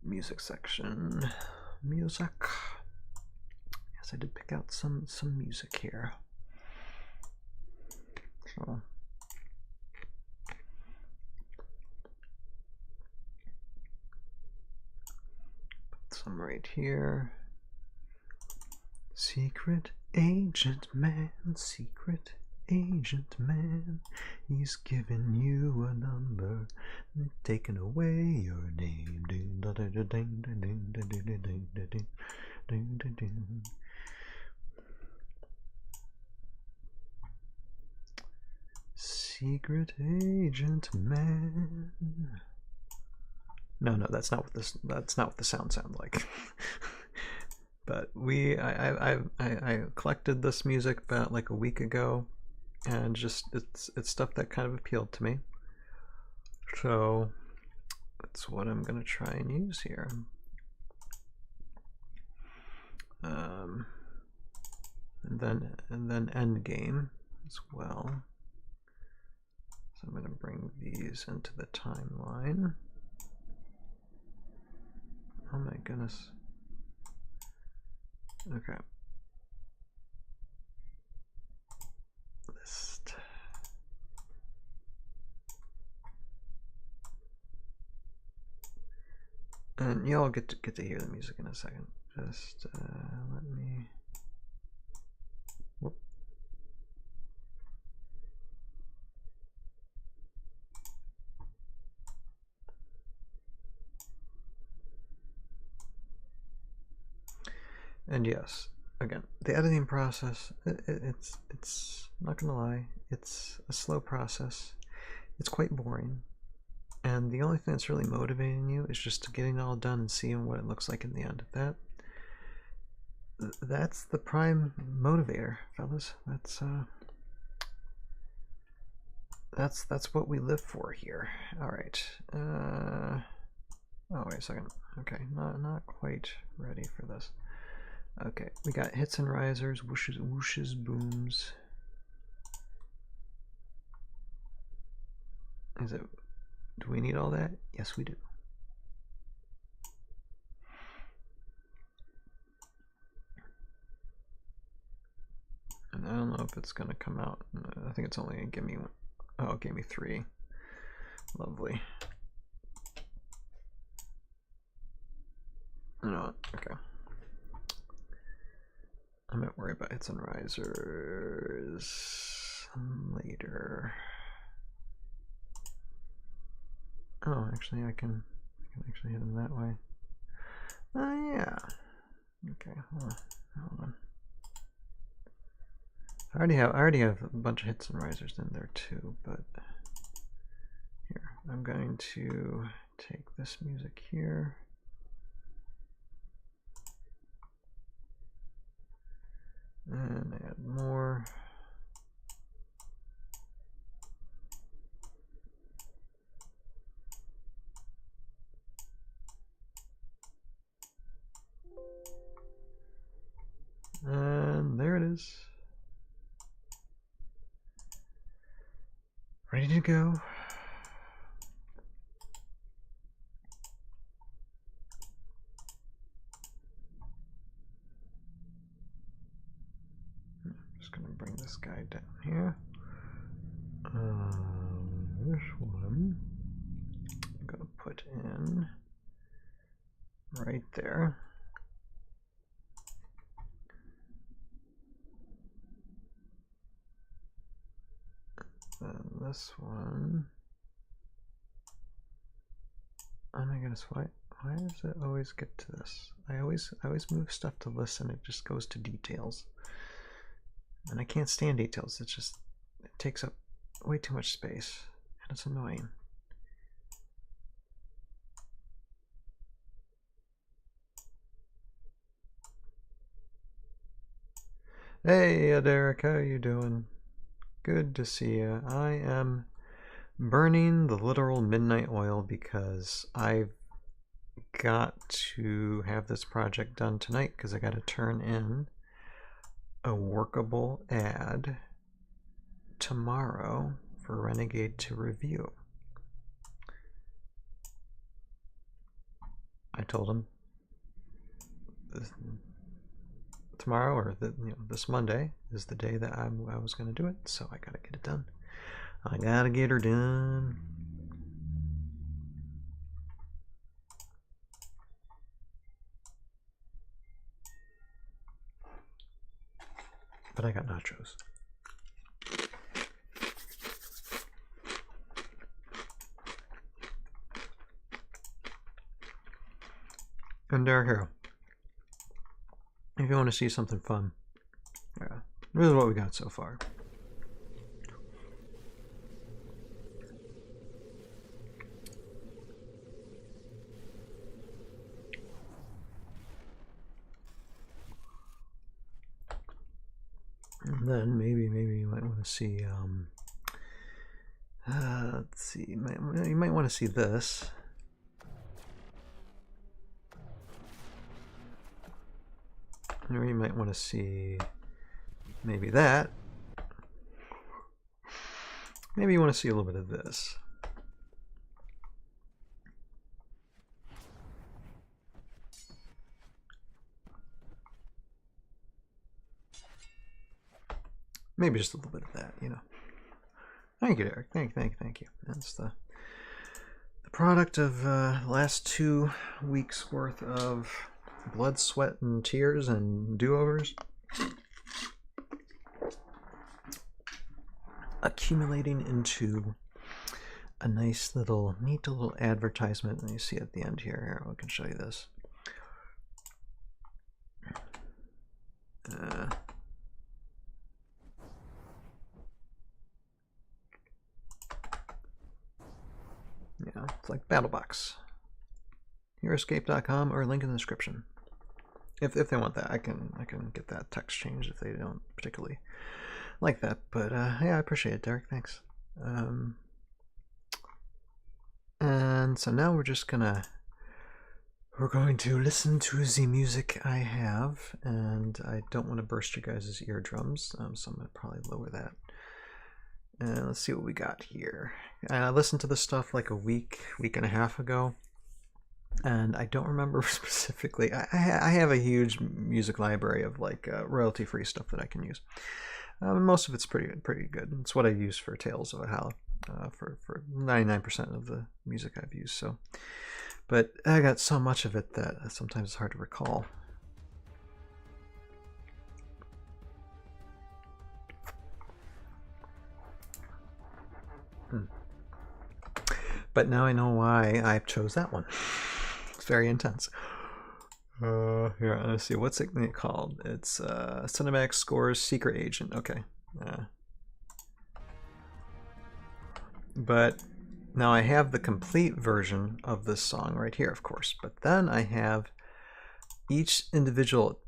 music section. Music. Yes, I did pick out some music here. So put some right here. Secret agent man, secret agent man, he's giving you a number, taking away your name. Secret agent man. No, that's not what the sound sounds like. But I collected this music about like a week ago, and just it's stuff that kind of appealed to me. So that's what I'm gonna try and use here. And then end game as well. So I'm gonna bring these into the timeline. Oh my goodness. Okay. List. And y'all get to hear the music in a second. Just let me. Whoop. And yes, again, the editing process, it's not gonna lie, it's a slow process. It's quite boring. And the only thing that's really motivating you is just getting it all done and seeing what it looks like in the end. That's the prime motivator, fellas. That's what we live for here. All right. Oh, wait a second. Okay, not quite ready for this. Okay, we got hits and risers, whooshes, booms. Do we need all that? Yes, we do. And I don't know if it's gonna come out. I think it's only gonna give me one. Oh, it gave me 3. Lovely. You know what? Okay. I'm not worried about hits and risers later. Oh, actually, I can actually hit them that way. Oh yeah. Okay, hold on. I already have a bunch of hits and risers in there too, but here, I'm going to take this music here. And add more. And there it is. Ready to go. I'm just going to bring this guy down here. This one I'm going to put in right there. And this one, oh my goodness, why does it always get to this? I always move stuff to listen, it just goes to details. And I can't stand details, it takes up way too much space, and it's annoying. Hey, Derek, how are you doing? Good to see you. I am burning the literal midnight oil because I've got to have this project done tonight because I got to turn in a workable ad tomorrow for Renegade to review. I told him tomorrow, or this Monday is the day that I was going to do it, so I gotta get it done. I gotta get her done. But I got nachos. And Derek Hero, if you want to see something fun, yeah, this is what we got so far. And then maybe you might want to see, let's see, you might want to see this. Or you might want to see maybe that. Maybe you want to see a little bit of this. Maybe just a little bit of that, you know. Thank you, Derek. Thank you. That's the product of last 2 weeks worth of blood, sweat, and tears and do-overs accumulating into a nice little, neat little advertisement. And you see at the end here, I can show you this. Yeah, it's like BattleBox. Heroscape.com or link in the description. If they want that, I can get that text changed if they don't particularly like that. But yeah, I appreciate it, Derek. Thanks. And so now we're going to listen to the music I have, and I don't want to burst you guys' eardrums, so I'm gonna probably lower that. And let's see what we got here. And I listened to this stuff like a week and a half ago, and I don't remember specifically. I have a huge music library of like royalty-free stuff that I can use. Most of it's pretty good. It's what I use for Tales of Valhalla, for 99% of the music I've used. So, but I got so much of it that sometimes it's hard to recall. But now I know why I chose that one. It's very intense. Here, let's see, what's it called? It's Cinematic Scores Secret Agent. Okay, But now I have the complete version of this song right here, of course, but then I have each individual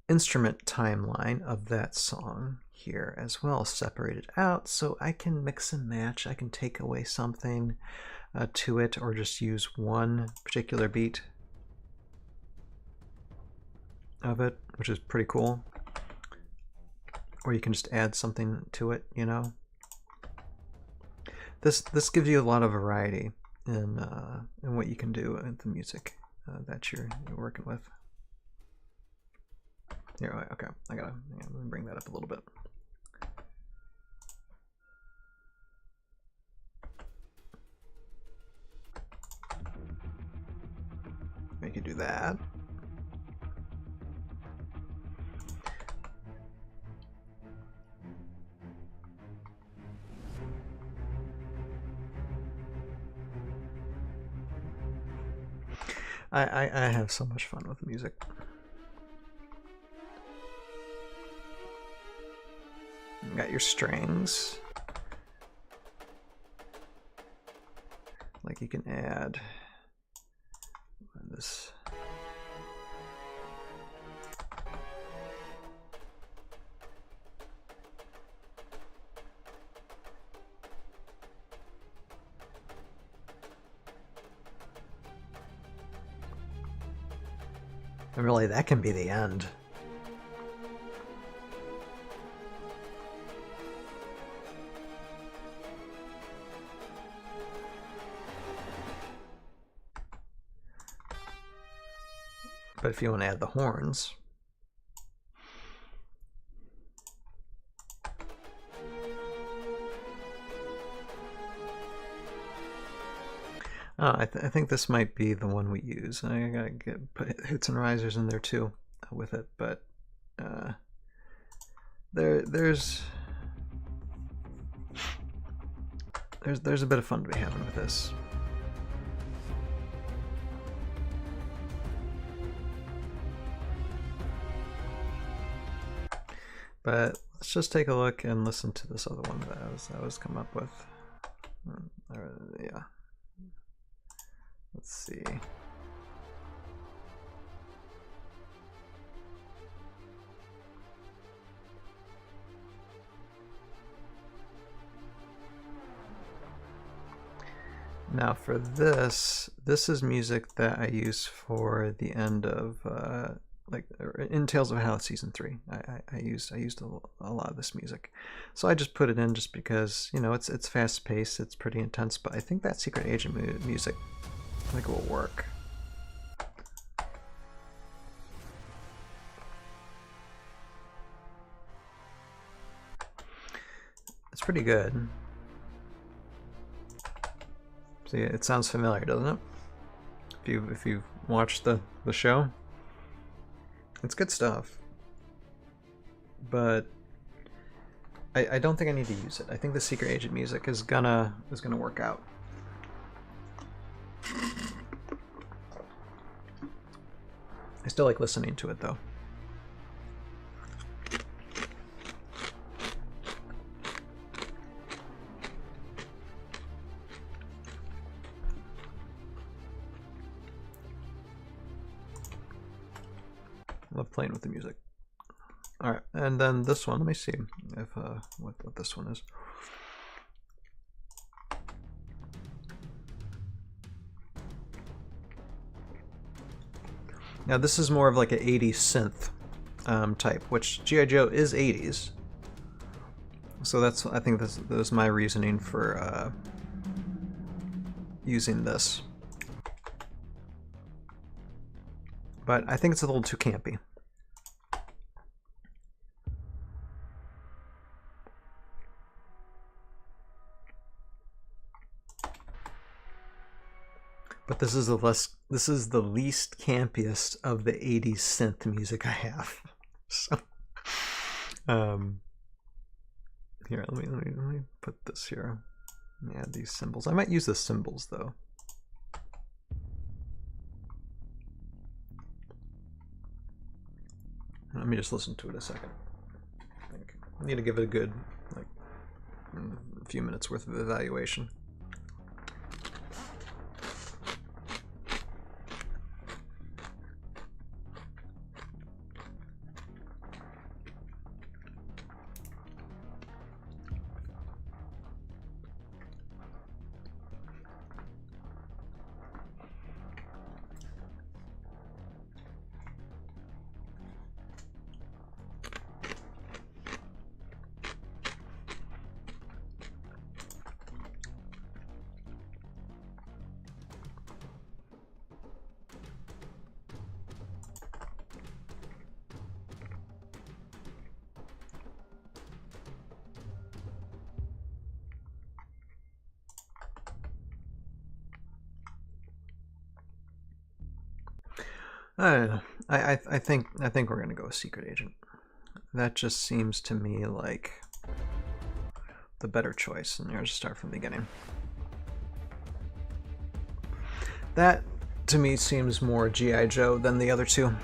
instrument timeline of that song here as well, separated out, so I can mix and match. I can take away something to it, or just use one particular beat of it, which is pretty cool. Or you can just add something to it, you know. This gives you a lot of variety in what you can do with the music that you're working with. Here, okay, I'm gonna bring that up a little bit. We can do that. I have so much fun with music. You got your strings. Like you can add this. And really, that can be the end. But if you want to add the horns, I think this might be the one we use. I gotta put hits and risers in there too with it, but there's a bit of fun to be having with this. But let's just take a look and listen to this other one that I was come up with. Yeah. Let's see. Now for this is music that I use for the end of like in Tales of Haleth Season 3. I used a lot of this music, so I just put it in just because, you know, it's fast paced, it's pretty intense. But I think that Secret Agent music, I think it will work. It's pretty good. See, it sounds familiar, doesn't it? If you watched the show, it's good stuff. But I don't think I need to use it. I think the Secret Agent music is gonna work out. I still like listening to it though. Love playing with the music. All right, and then this one. Let me see if what this one is. Now this is more of like an 80s synth type, which GI Joe is 80s. So I think that was my reasoning for using this. But I think it's a little too campy. But this is the least campiest of the 80s synth music I have. So here, let me put this here. Add these symbols. I might use the symbols though. Let me just listen to it a second. Need to give it a good, like, a few minutes worth of evaluation. I don't know. I think we're gonna go with Secret Agent. That just seems to me like the better choice, and here's start from the beginning. That to me seems more GI Joe than the other two.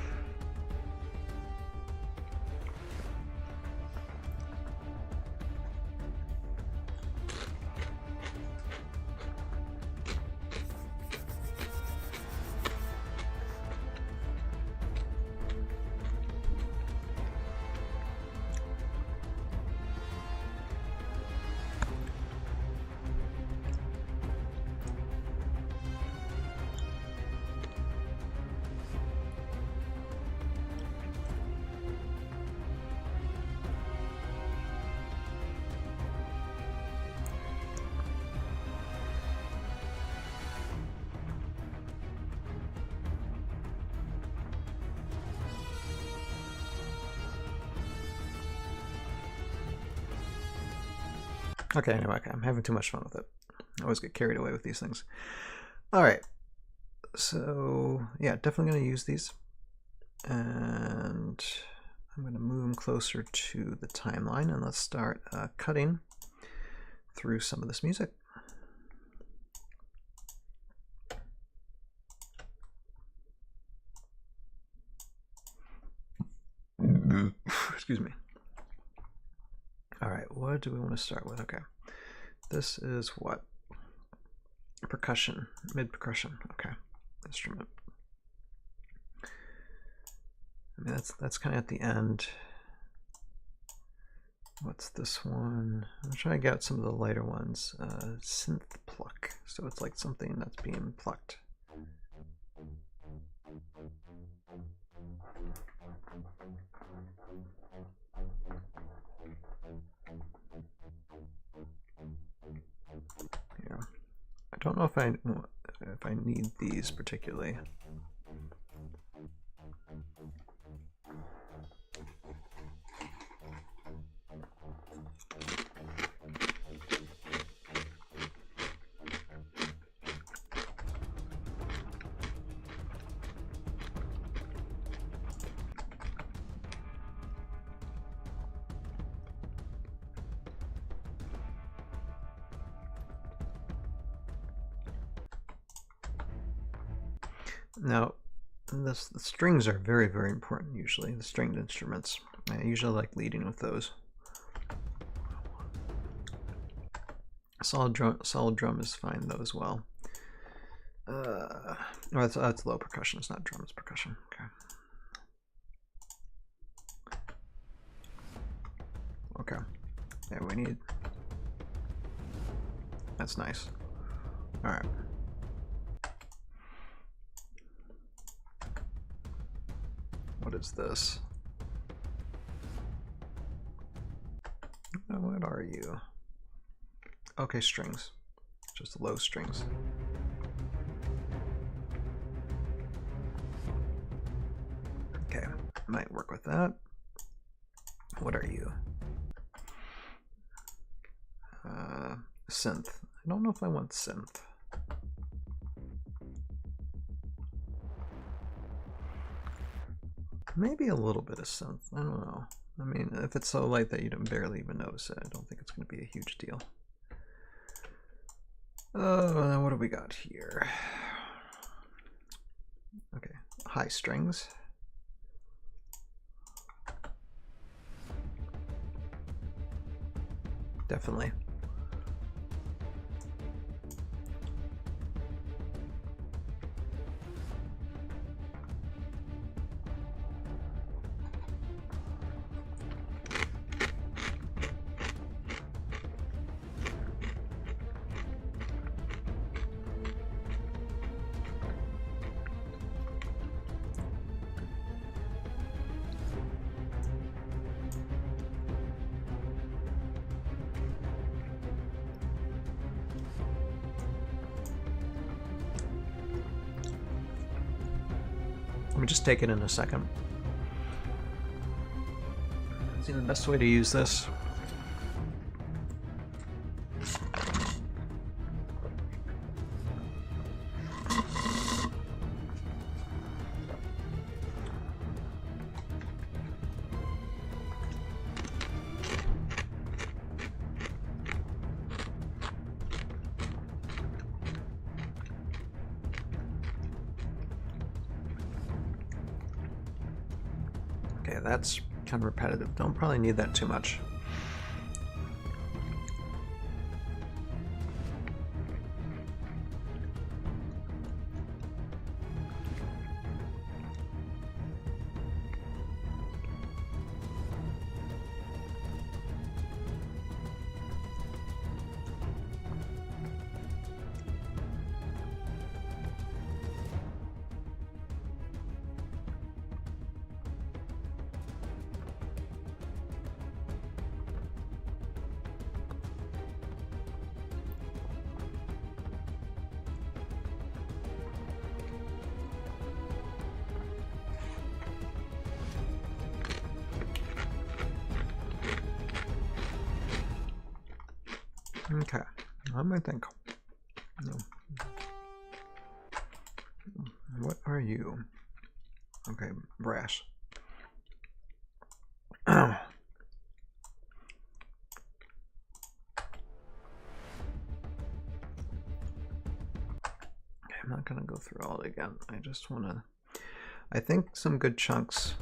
Okay, anyway, I'm having too much fun with it. I always get carried away with these things. All right, so yeah, definitely going to use these, and I'm going to move them closer to the timeline, and let's start cutting through some of this music. Excuse me. All right, what do we want to start with? Okay, this is what? Percussion, mid percussion. Okay, instrument. I mean, that's kind of at the end. What's this one? I'm trying to get some of the lighter ones. Synth pluck. So it's like something that's being plucked. Yeah, I don't know if I need these particularly. Now, the strings are very, very important usually, the stringed instruments. I usually like leading with those. Solid drum is fine though as well. No, that's low percussion, it's not drum, it's percussion. Okay. Okay. Yeah, we need... That's nice. Alright. What is this? What are you? Okay, strings. Just low strings. Okay, might work with that. What are you? Synth. I don't know if I want synth. Maybe a little bit of synth. I don't know. I mean, if it's so light that you don't barely even notice it, I don't think it's going to be a huge deal. Now what do we got here? Okay, high strings. definitely. Let me just take it in a second. See the best way to use this. Okay, that's kind of repetitive. Don't probably need that too much. Okay, I might think. No. What are you? Okay, brass. I'm not gonna go through all it again. I just wanna. I think some good chunks.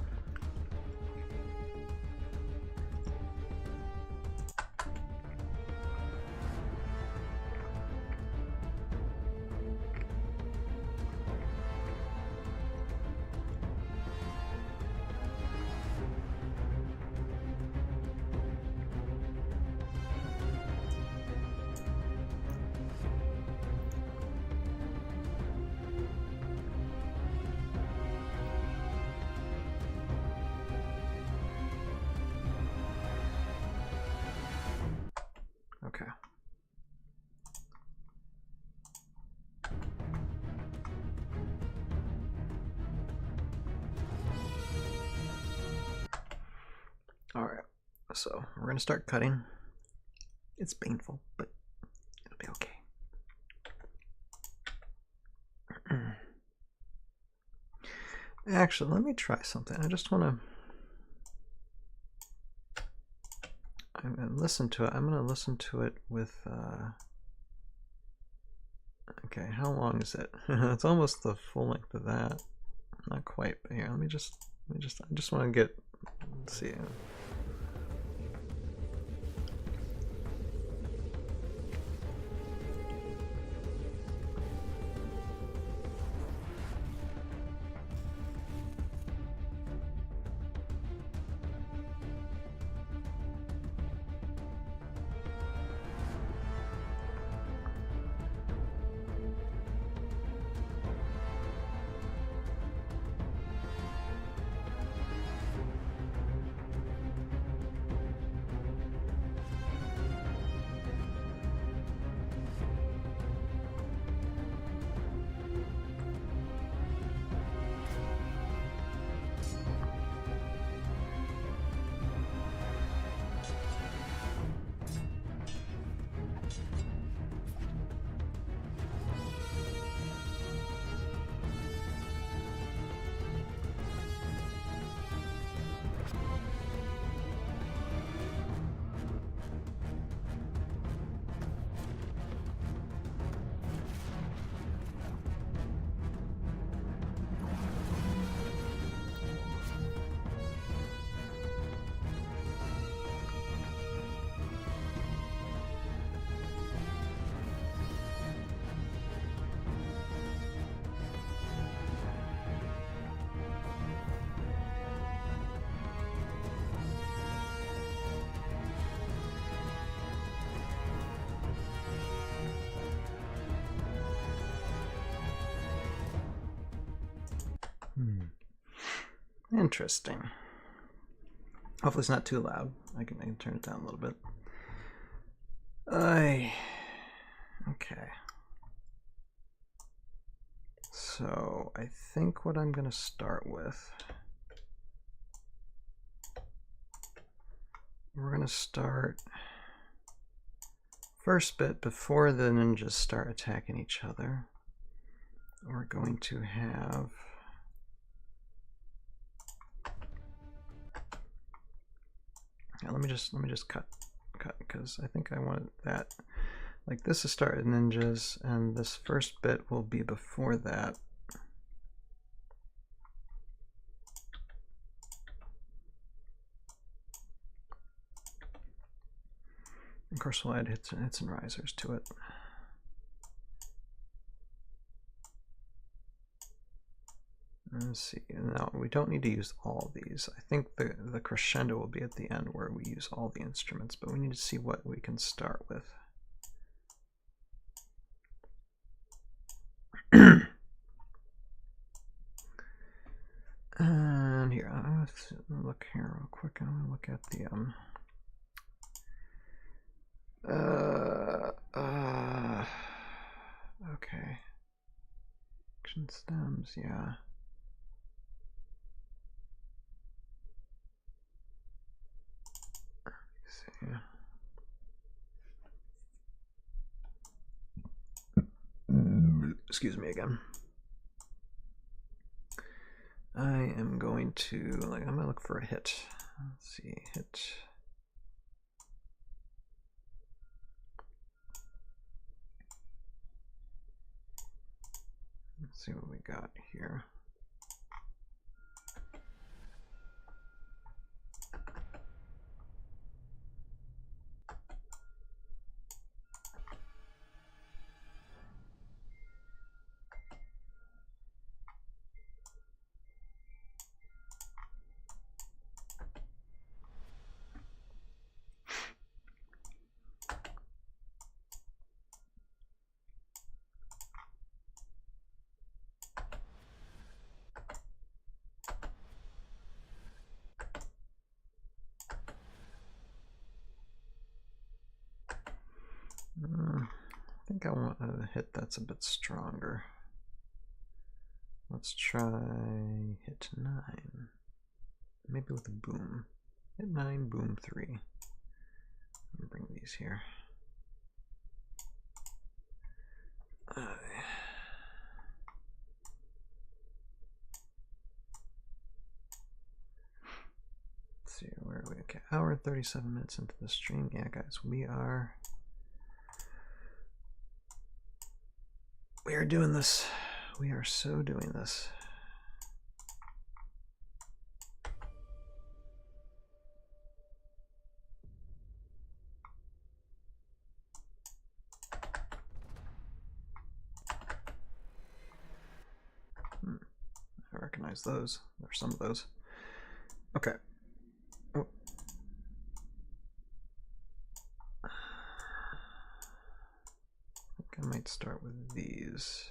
Okay. All right. So we're going to start cutting. It's painful, but it'll be okay. Actually, let me try something. I just want to. I'm going to listen to it. I'm going to listen to it with. Okay, how long is it? It's almost the full length of that. Not quite, but here, I just want to get. Let's see. Interesting. Hopefully it's not too loud. I can turn it down a little bit. Okay. So I think what I'm going to start with, we're going to start first bit before the ninjas start attacking each other. We're going to have let me just cut because I think I want that like this to start with ninjas, and this first bit will be before that. Of course, we'll add hits and risers to it. Let's see. Now, we don't need to use all these. I think the crescendo will be at the end where we use all the instruments, but we need to see what we can start with. And here, I'm going to look here real quick. I'm going to look at the okay. Action stems, yeah. Let's see. Excuse me again. I am going to I'm going to look for a hit. Let's see, hit. Let's see what we got here. I think I want a hit that's a bit stronger. Let's try hit 9. Maybe with a boom. Hit 9, boom 3. Let me bring these here. Let's see, where are we? Okay, hour and 37 minutes into the stream. Yeah, guys, we are doing this. We are so doing this. I recognize those. There's some of those. Okay. Oh. I might start with these.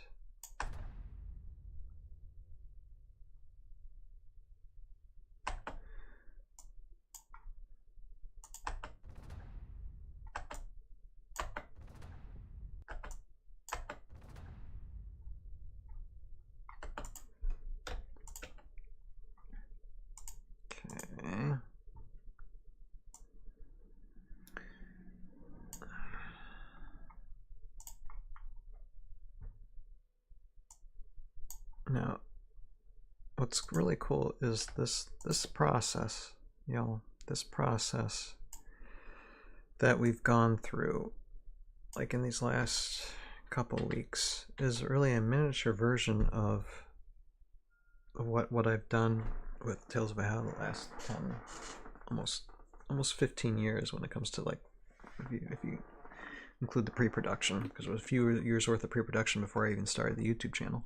Okay. Now, what's really cool is this process, y'all. This process that we've gone through, like in these last couple weeks, is really a miniature version of what I've done with Tales of Valhalla the last almost 15 years when it comes to, like, if you include the pre-production, because it was a few years worth of pre-production before I even started the YouTube channel.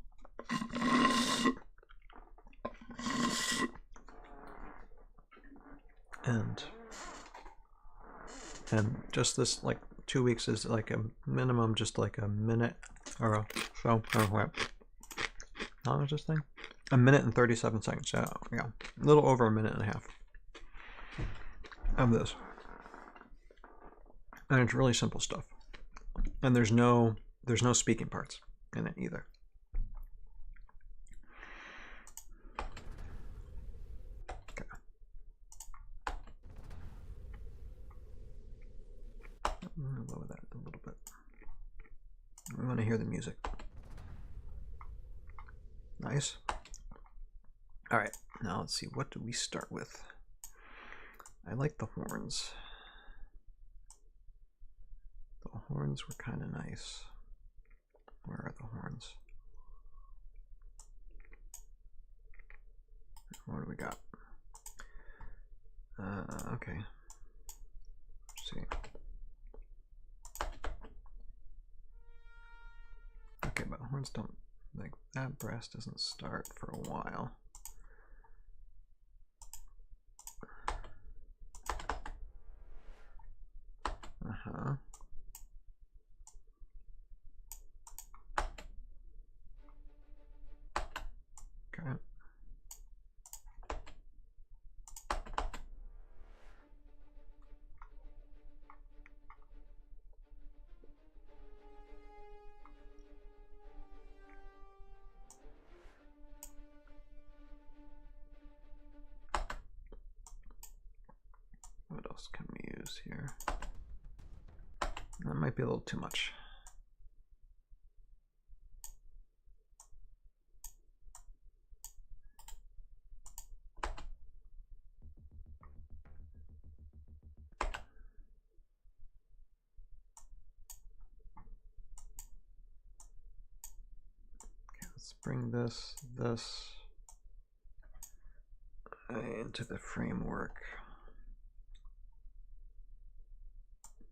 And just this, like, 2 weeks is like a minimum, just like a minute or so. How long is this thing? a minute and 37 seconds. Yeah, yeah, a little over a minute and a half of this, and it's really simple stuff. And there's no speaking parts in it either. Okay. I'm gonna lower that a little bit. I want to hear the music. Nice. All right, now let's see. What do we start with? I like the horns. The horns were kind of nice. Where are the horns? What do we got? Okay. Let's see. Okay, but horns don't, like, that brass doesn't start for a while. Uh-huh. Okay. What else can we use here? That might be a little too much. Okay, let's bring this into the framework.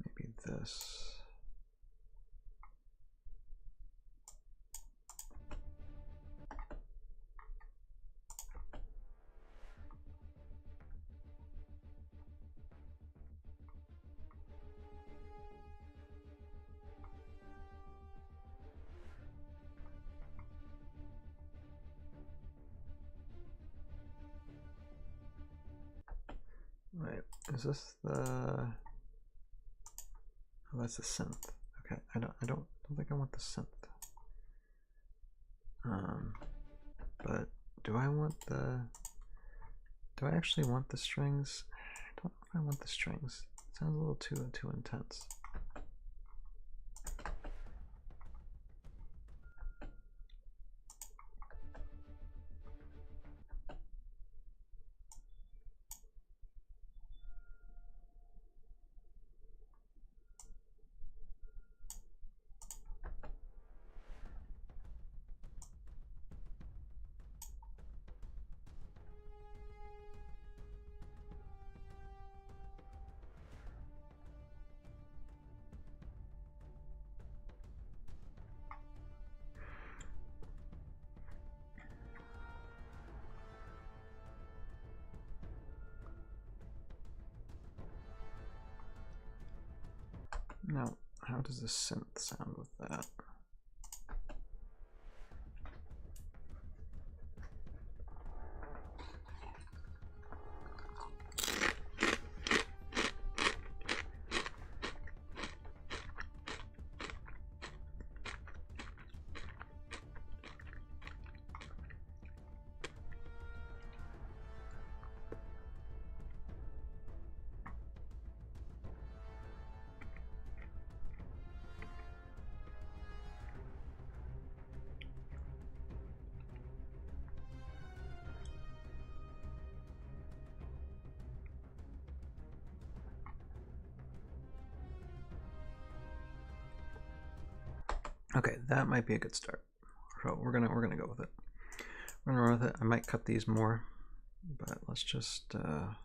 Maybe this. Wait, is this the? Oh, that's the synth. Okay, I don't think I want the synth. But do I want the? Do I actually want the strings? I don't know if I want the strings. It sounds a little too intense. Now, how does the synth sound with that? Okay, that might be a good start. So we're gonna go with it. We're gonna run with it. I might cut these more, but let's just do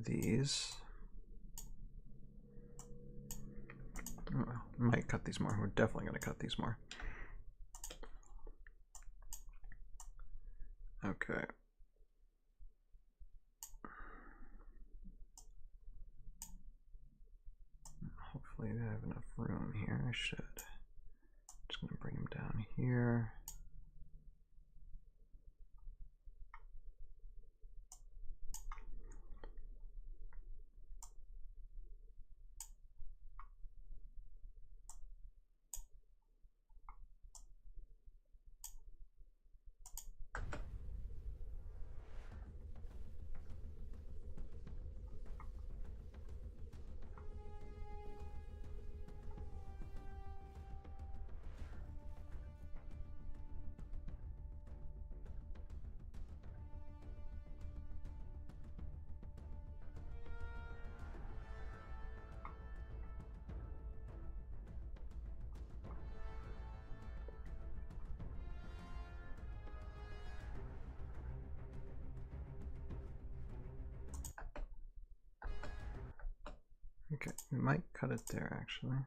these. Oh, might cut these more. We're definitely gonna cut these more. Okay. Hopefully I have enough room here. I should. Just gonna bring them down here. We might cut it there, actually.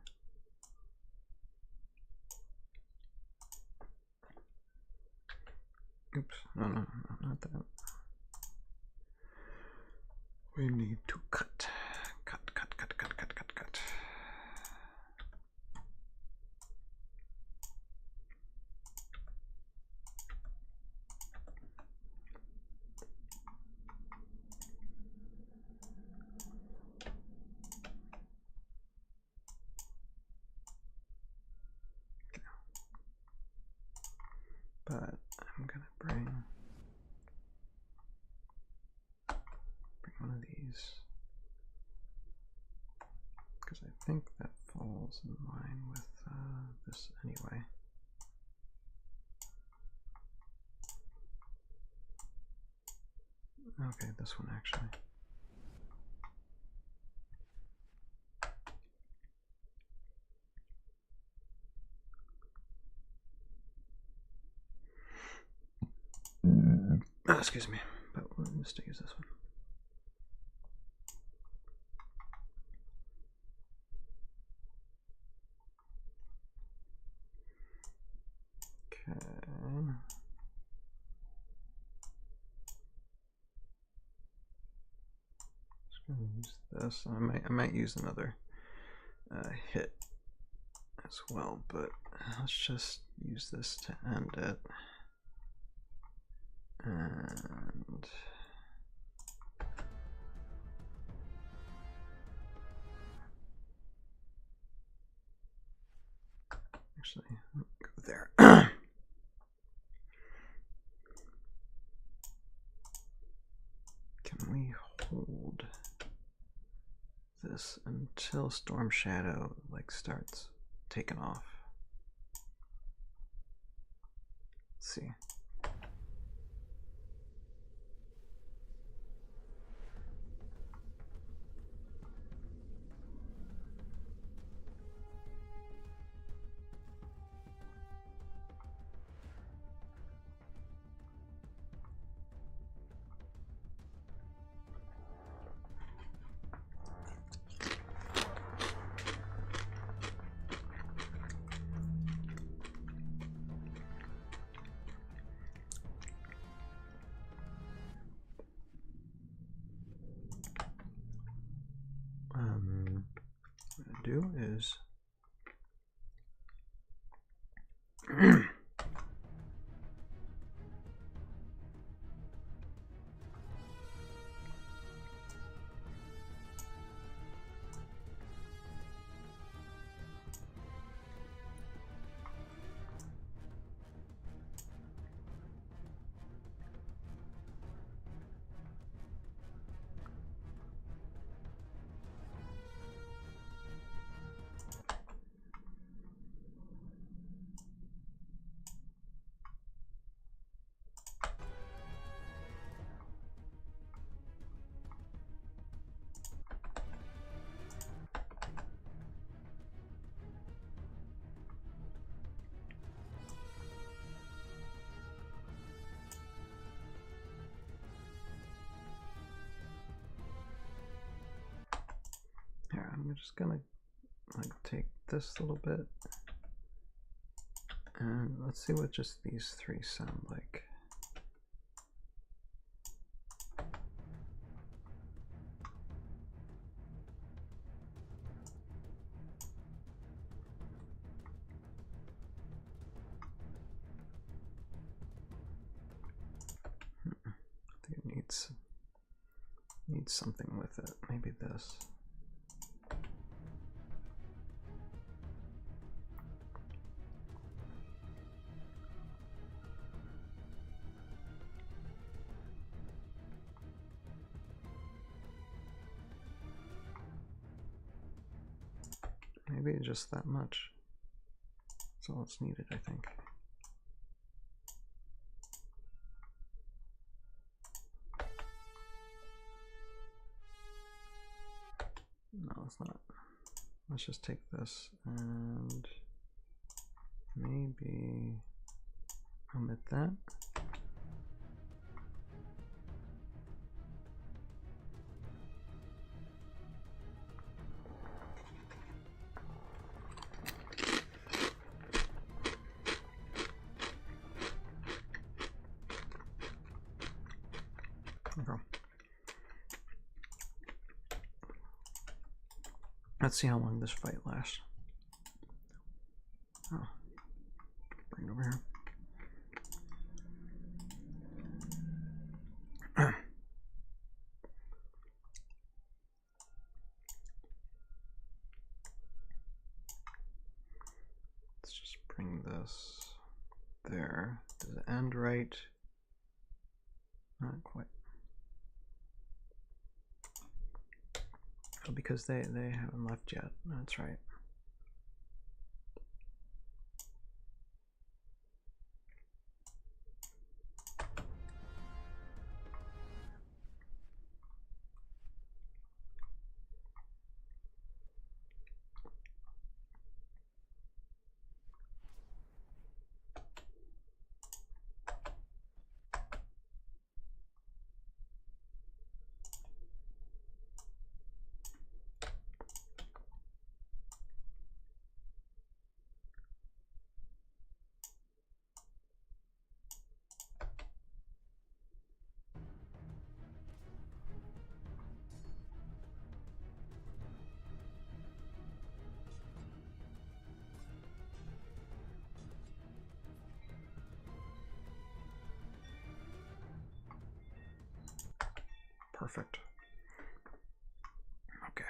Oops, no, not that. We need to cut. But I'm gonna bring one of these because I think that falls in line with this anyway. Okay, this one actually. Oh, excuse me, but we'll just use this one. Okay. Just gonna use this. I might use another hit as well, but let's just use this to end it. And actually, go there. Can we hold this until Storm Shadow like starts taking off? Let's see. What I do is here, I'm just gonna like take this little bit and let's see what just these three sound like. I think it needs something with it. Maybe this. Maybe just that much. That's all that's needed, I think. No, it's not. Let's just take this and maybe omit that. Let's see how long this fight lasts. Oh, bring it over here. Let's just bring this there. Does it end right? Not quite. Oh, because they haven't left yet. That's right. Perfect. Okay.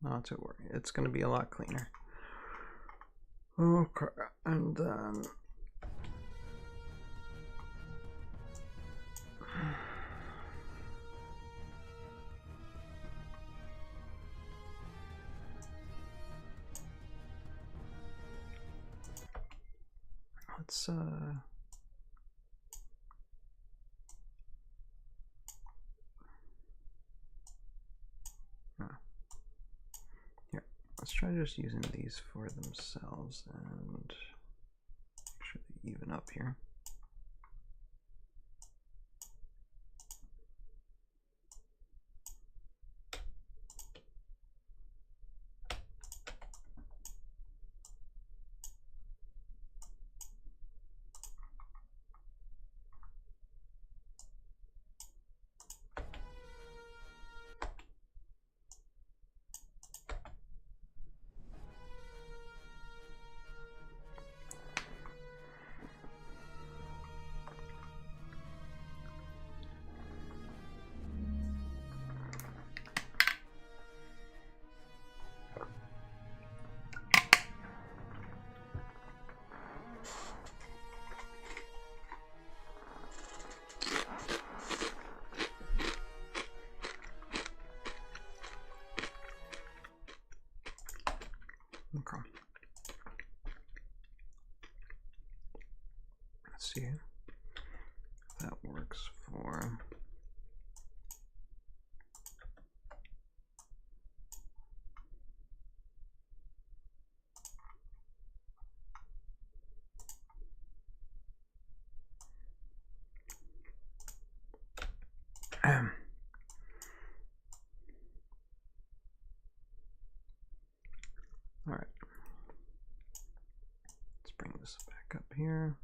Not to worry, it's going to be a lot cleaner. Okay, and then let's let's try just using these for themselves and make sure they even up here. Okay. Let's see if that works for all right. Let's bring this back up here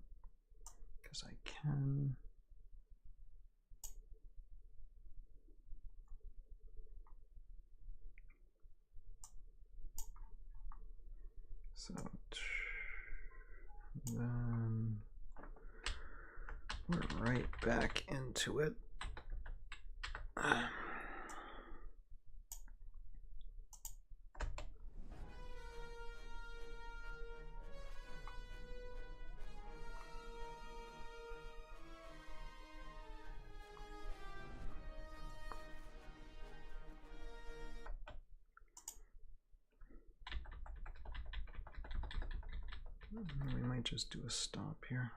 because I can. So then we're right back into it. We might just do a stop here.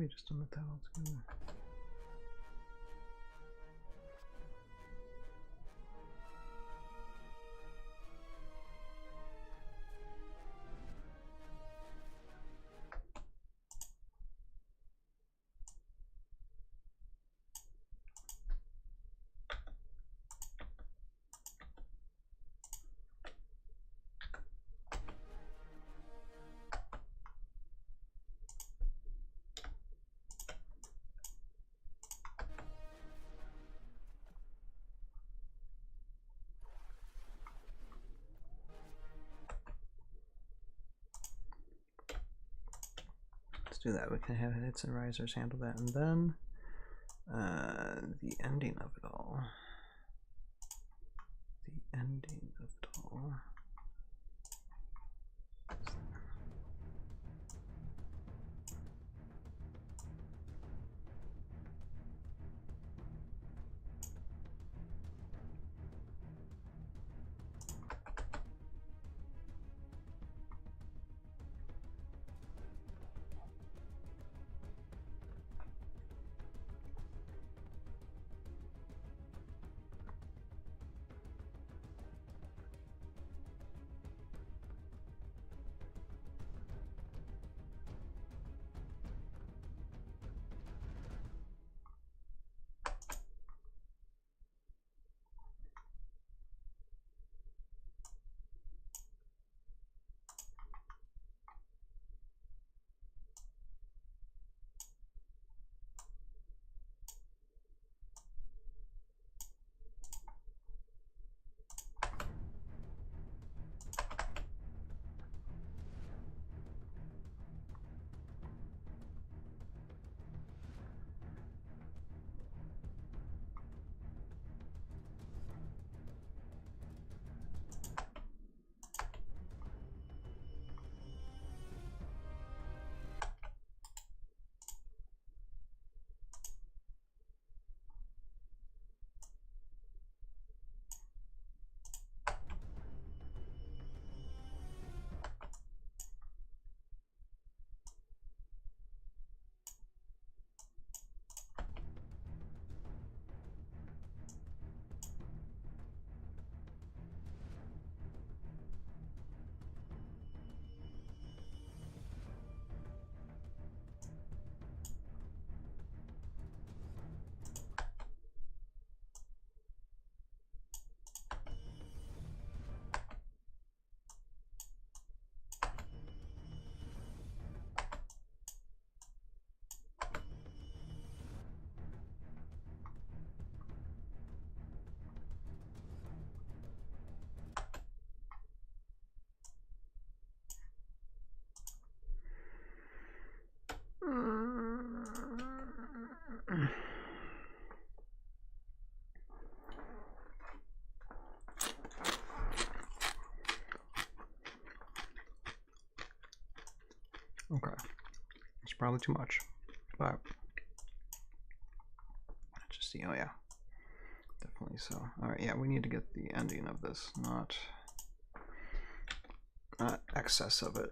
maybe just omit that altogether. Do that. We can have hits and risers handle that, and then the ending of it all. The ending of it all. Okay, it's probably too much, but just see. Oh yeah, definitely so. All right, yeah, we need to get the ending of this, not excess of it.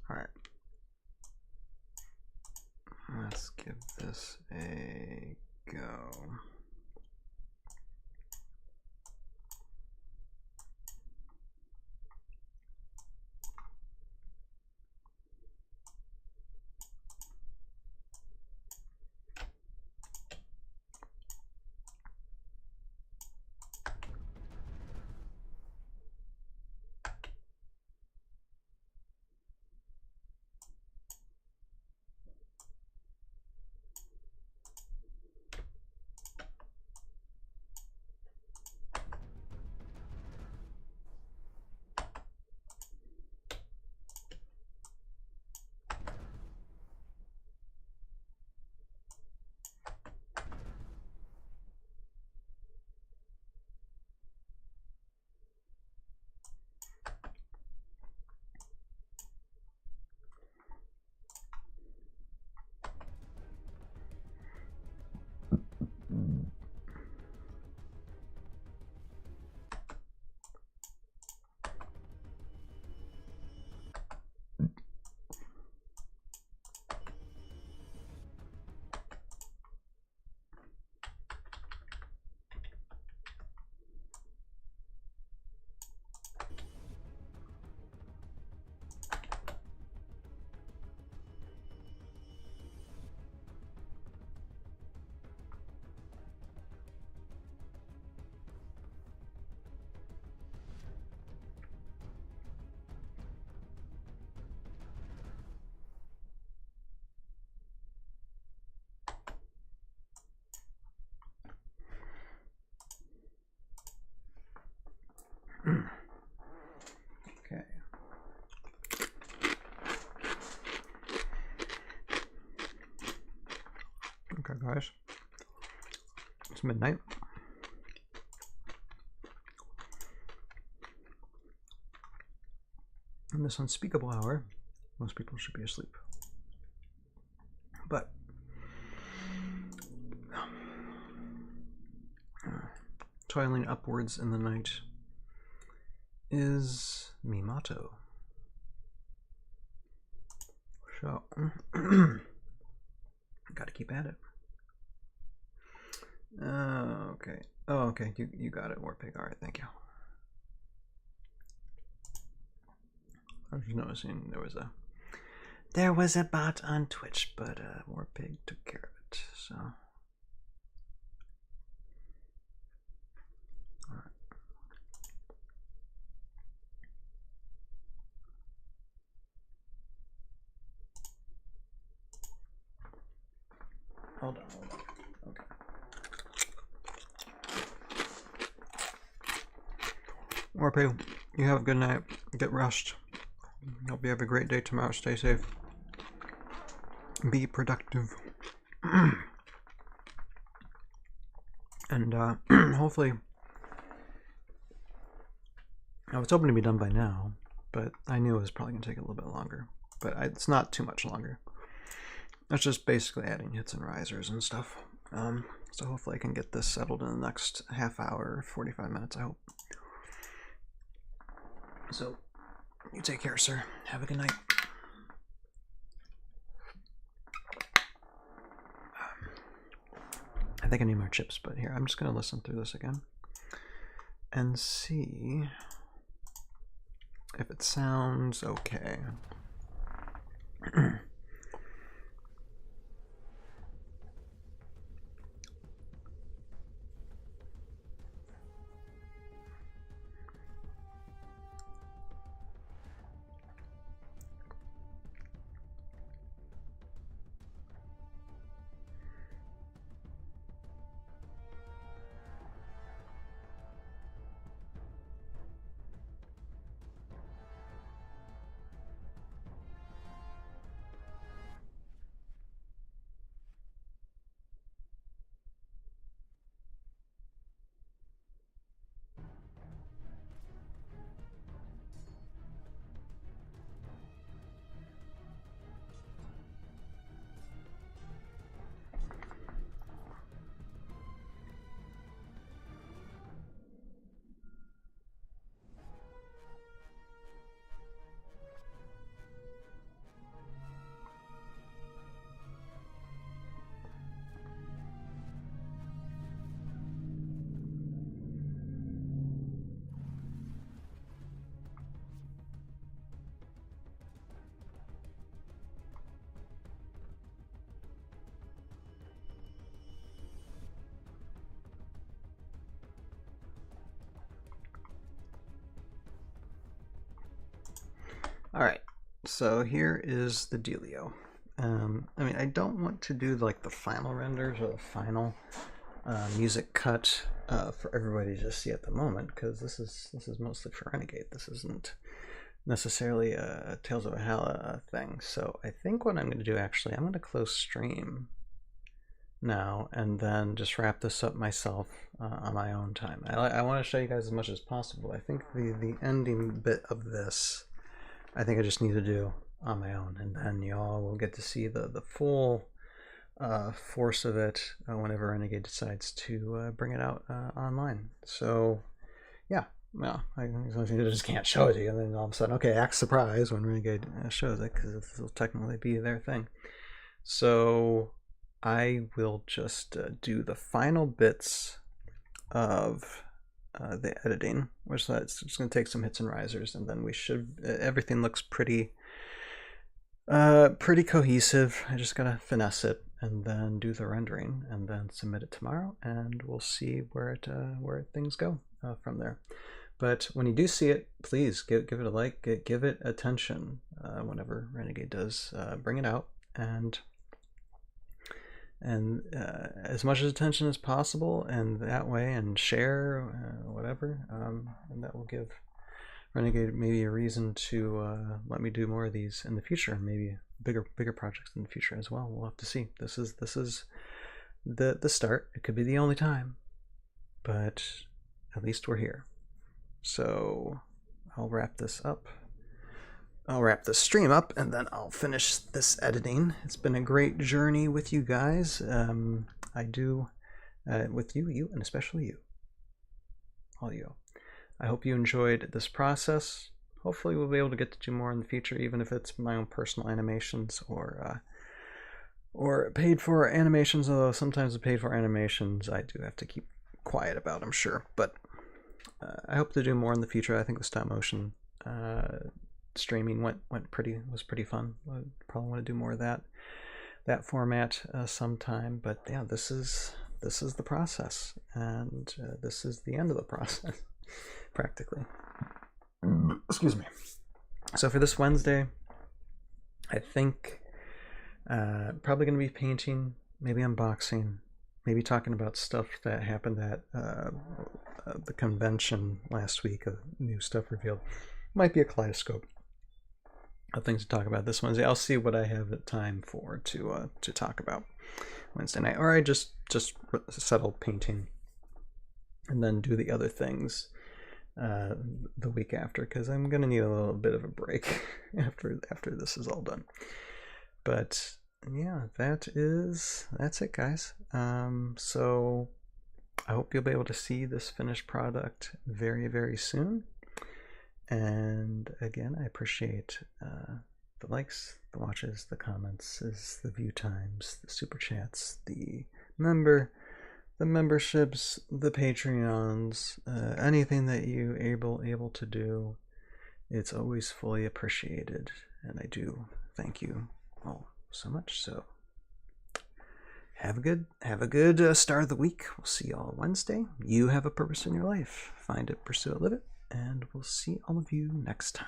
All right, let's give this a go. Okay. Okay, guys. It's midnight. In this unspeakable hour, most people should be asleep. But toiling upwards in the night is me motto. So, gotta keep at it. Okay. Oh, okay. You got it, Warpig. All right, thank you. I was just noticing there was a bot on Twitch, but Warpig took care of it. So, all right. Hold on. Okay. Warpig, you have a good night. Get rest. Hope you have a great day tomorrow. Stay safe. Be productive. And hopefully, I was hoping to be done by now, but I knew it was probably going to take a little bit longer. But it's not too much longer. It's just basically adding hits and risers and stuff. So hopefully I can get this settled in the next half hour, 45 minutes, I hope. So, you take care, sir. Have a good night. I think I need more chips, but here, I'm just going to listen through this again and see if it sounds okay. Alright, so here is the dealio. I mean, I don't want to do like the final renders or the final music cut for everybody to see at the moment, because this is mostly for Renegade. This isn't necessarily a Tales of Valhalla thing. So I think what I'm going to do, actually, I'm going to close stream now and then just wrap this up myself on my own time. I want to show you guys as much as possible. I think the ending bit of this, I think I just need to do on my own, and then y'all will get to see the full force of it whenever Renegade decides to bring it out online. So yeah, well, I just can't show it to you, and then all of a sudden, okay, act surprised when Renegade shows it, because this will technically be their thing. So I will just do the final bits of the editing, which that's just going to take some hits and risers, and then we should, everything looks pretty cohesive. I just gotta finesse it and then do the rendering and then submit it tomorrow, and we'll see where things go from there. But when you do see it, please give it a like, give it attention whenever Renegade does bring it out, and and as much attention as possible, and that way, and share whatever, and that will give Renegade maybe a reason to let me do more of these in the future, maybe bigger projects in the future as well. We'll have to see. This is the start. It could be the only time, but at least we're here. So I'll wrap this up. I'll wrap this stream up, and then I'll finish this editing. It's been a great journey with you guys. I do with you, and especially you, all you. I hope you enjoyed this process. Hopefully we'll be able to get to do more in the future, even if it's my own personal animations or paid for animations, although sometimes the paid for animations I do have to keep quiet about, I'm sure. But I hope to do more in the future. I think the stop motion streaming was pretty fun. I probably want to do more of that format sometime. But yeah, this is the process, and this is the end of the process practically. Excuse me. So for this Wednesday, I think probably going to be painting, maybe unboxing, maybe talking about stuff that happened at the convention last week, of new stuff revealed. Might be a kaleidoscope of things to talk about this Wednesday. I'll see what I have time for to talk about Wednesday night, or I just settle painting and then do the other things the week after, because I'm gonna need a little bit of a break after this is all done. But yeah, that's it, guys. So I hope you'll be able to see this finished product very, very soon. And again, I appreciate the likes, the watches, the comments, the view times, the super chats, the memberships, the Patreons, anything that you able to do. It's always fully appreciated, and I do thank you all so much. So have a good start of the week. We'll see you all Wednesday. You have a purpose in your life. Find it, pursue it, live it, and we'll see all of you next time.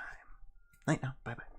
Night now. Bye bye.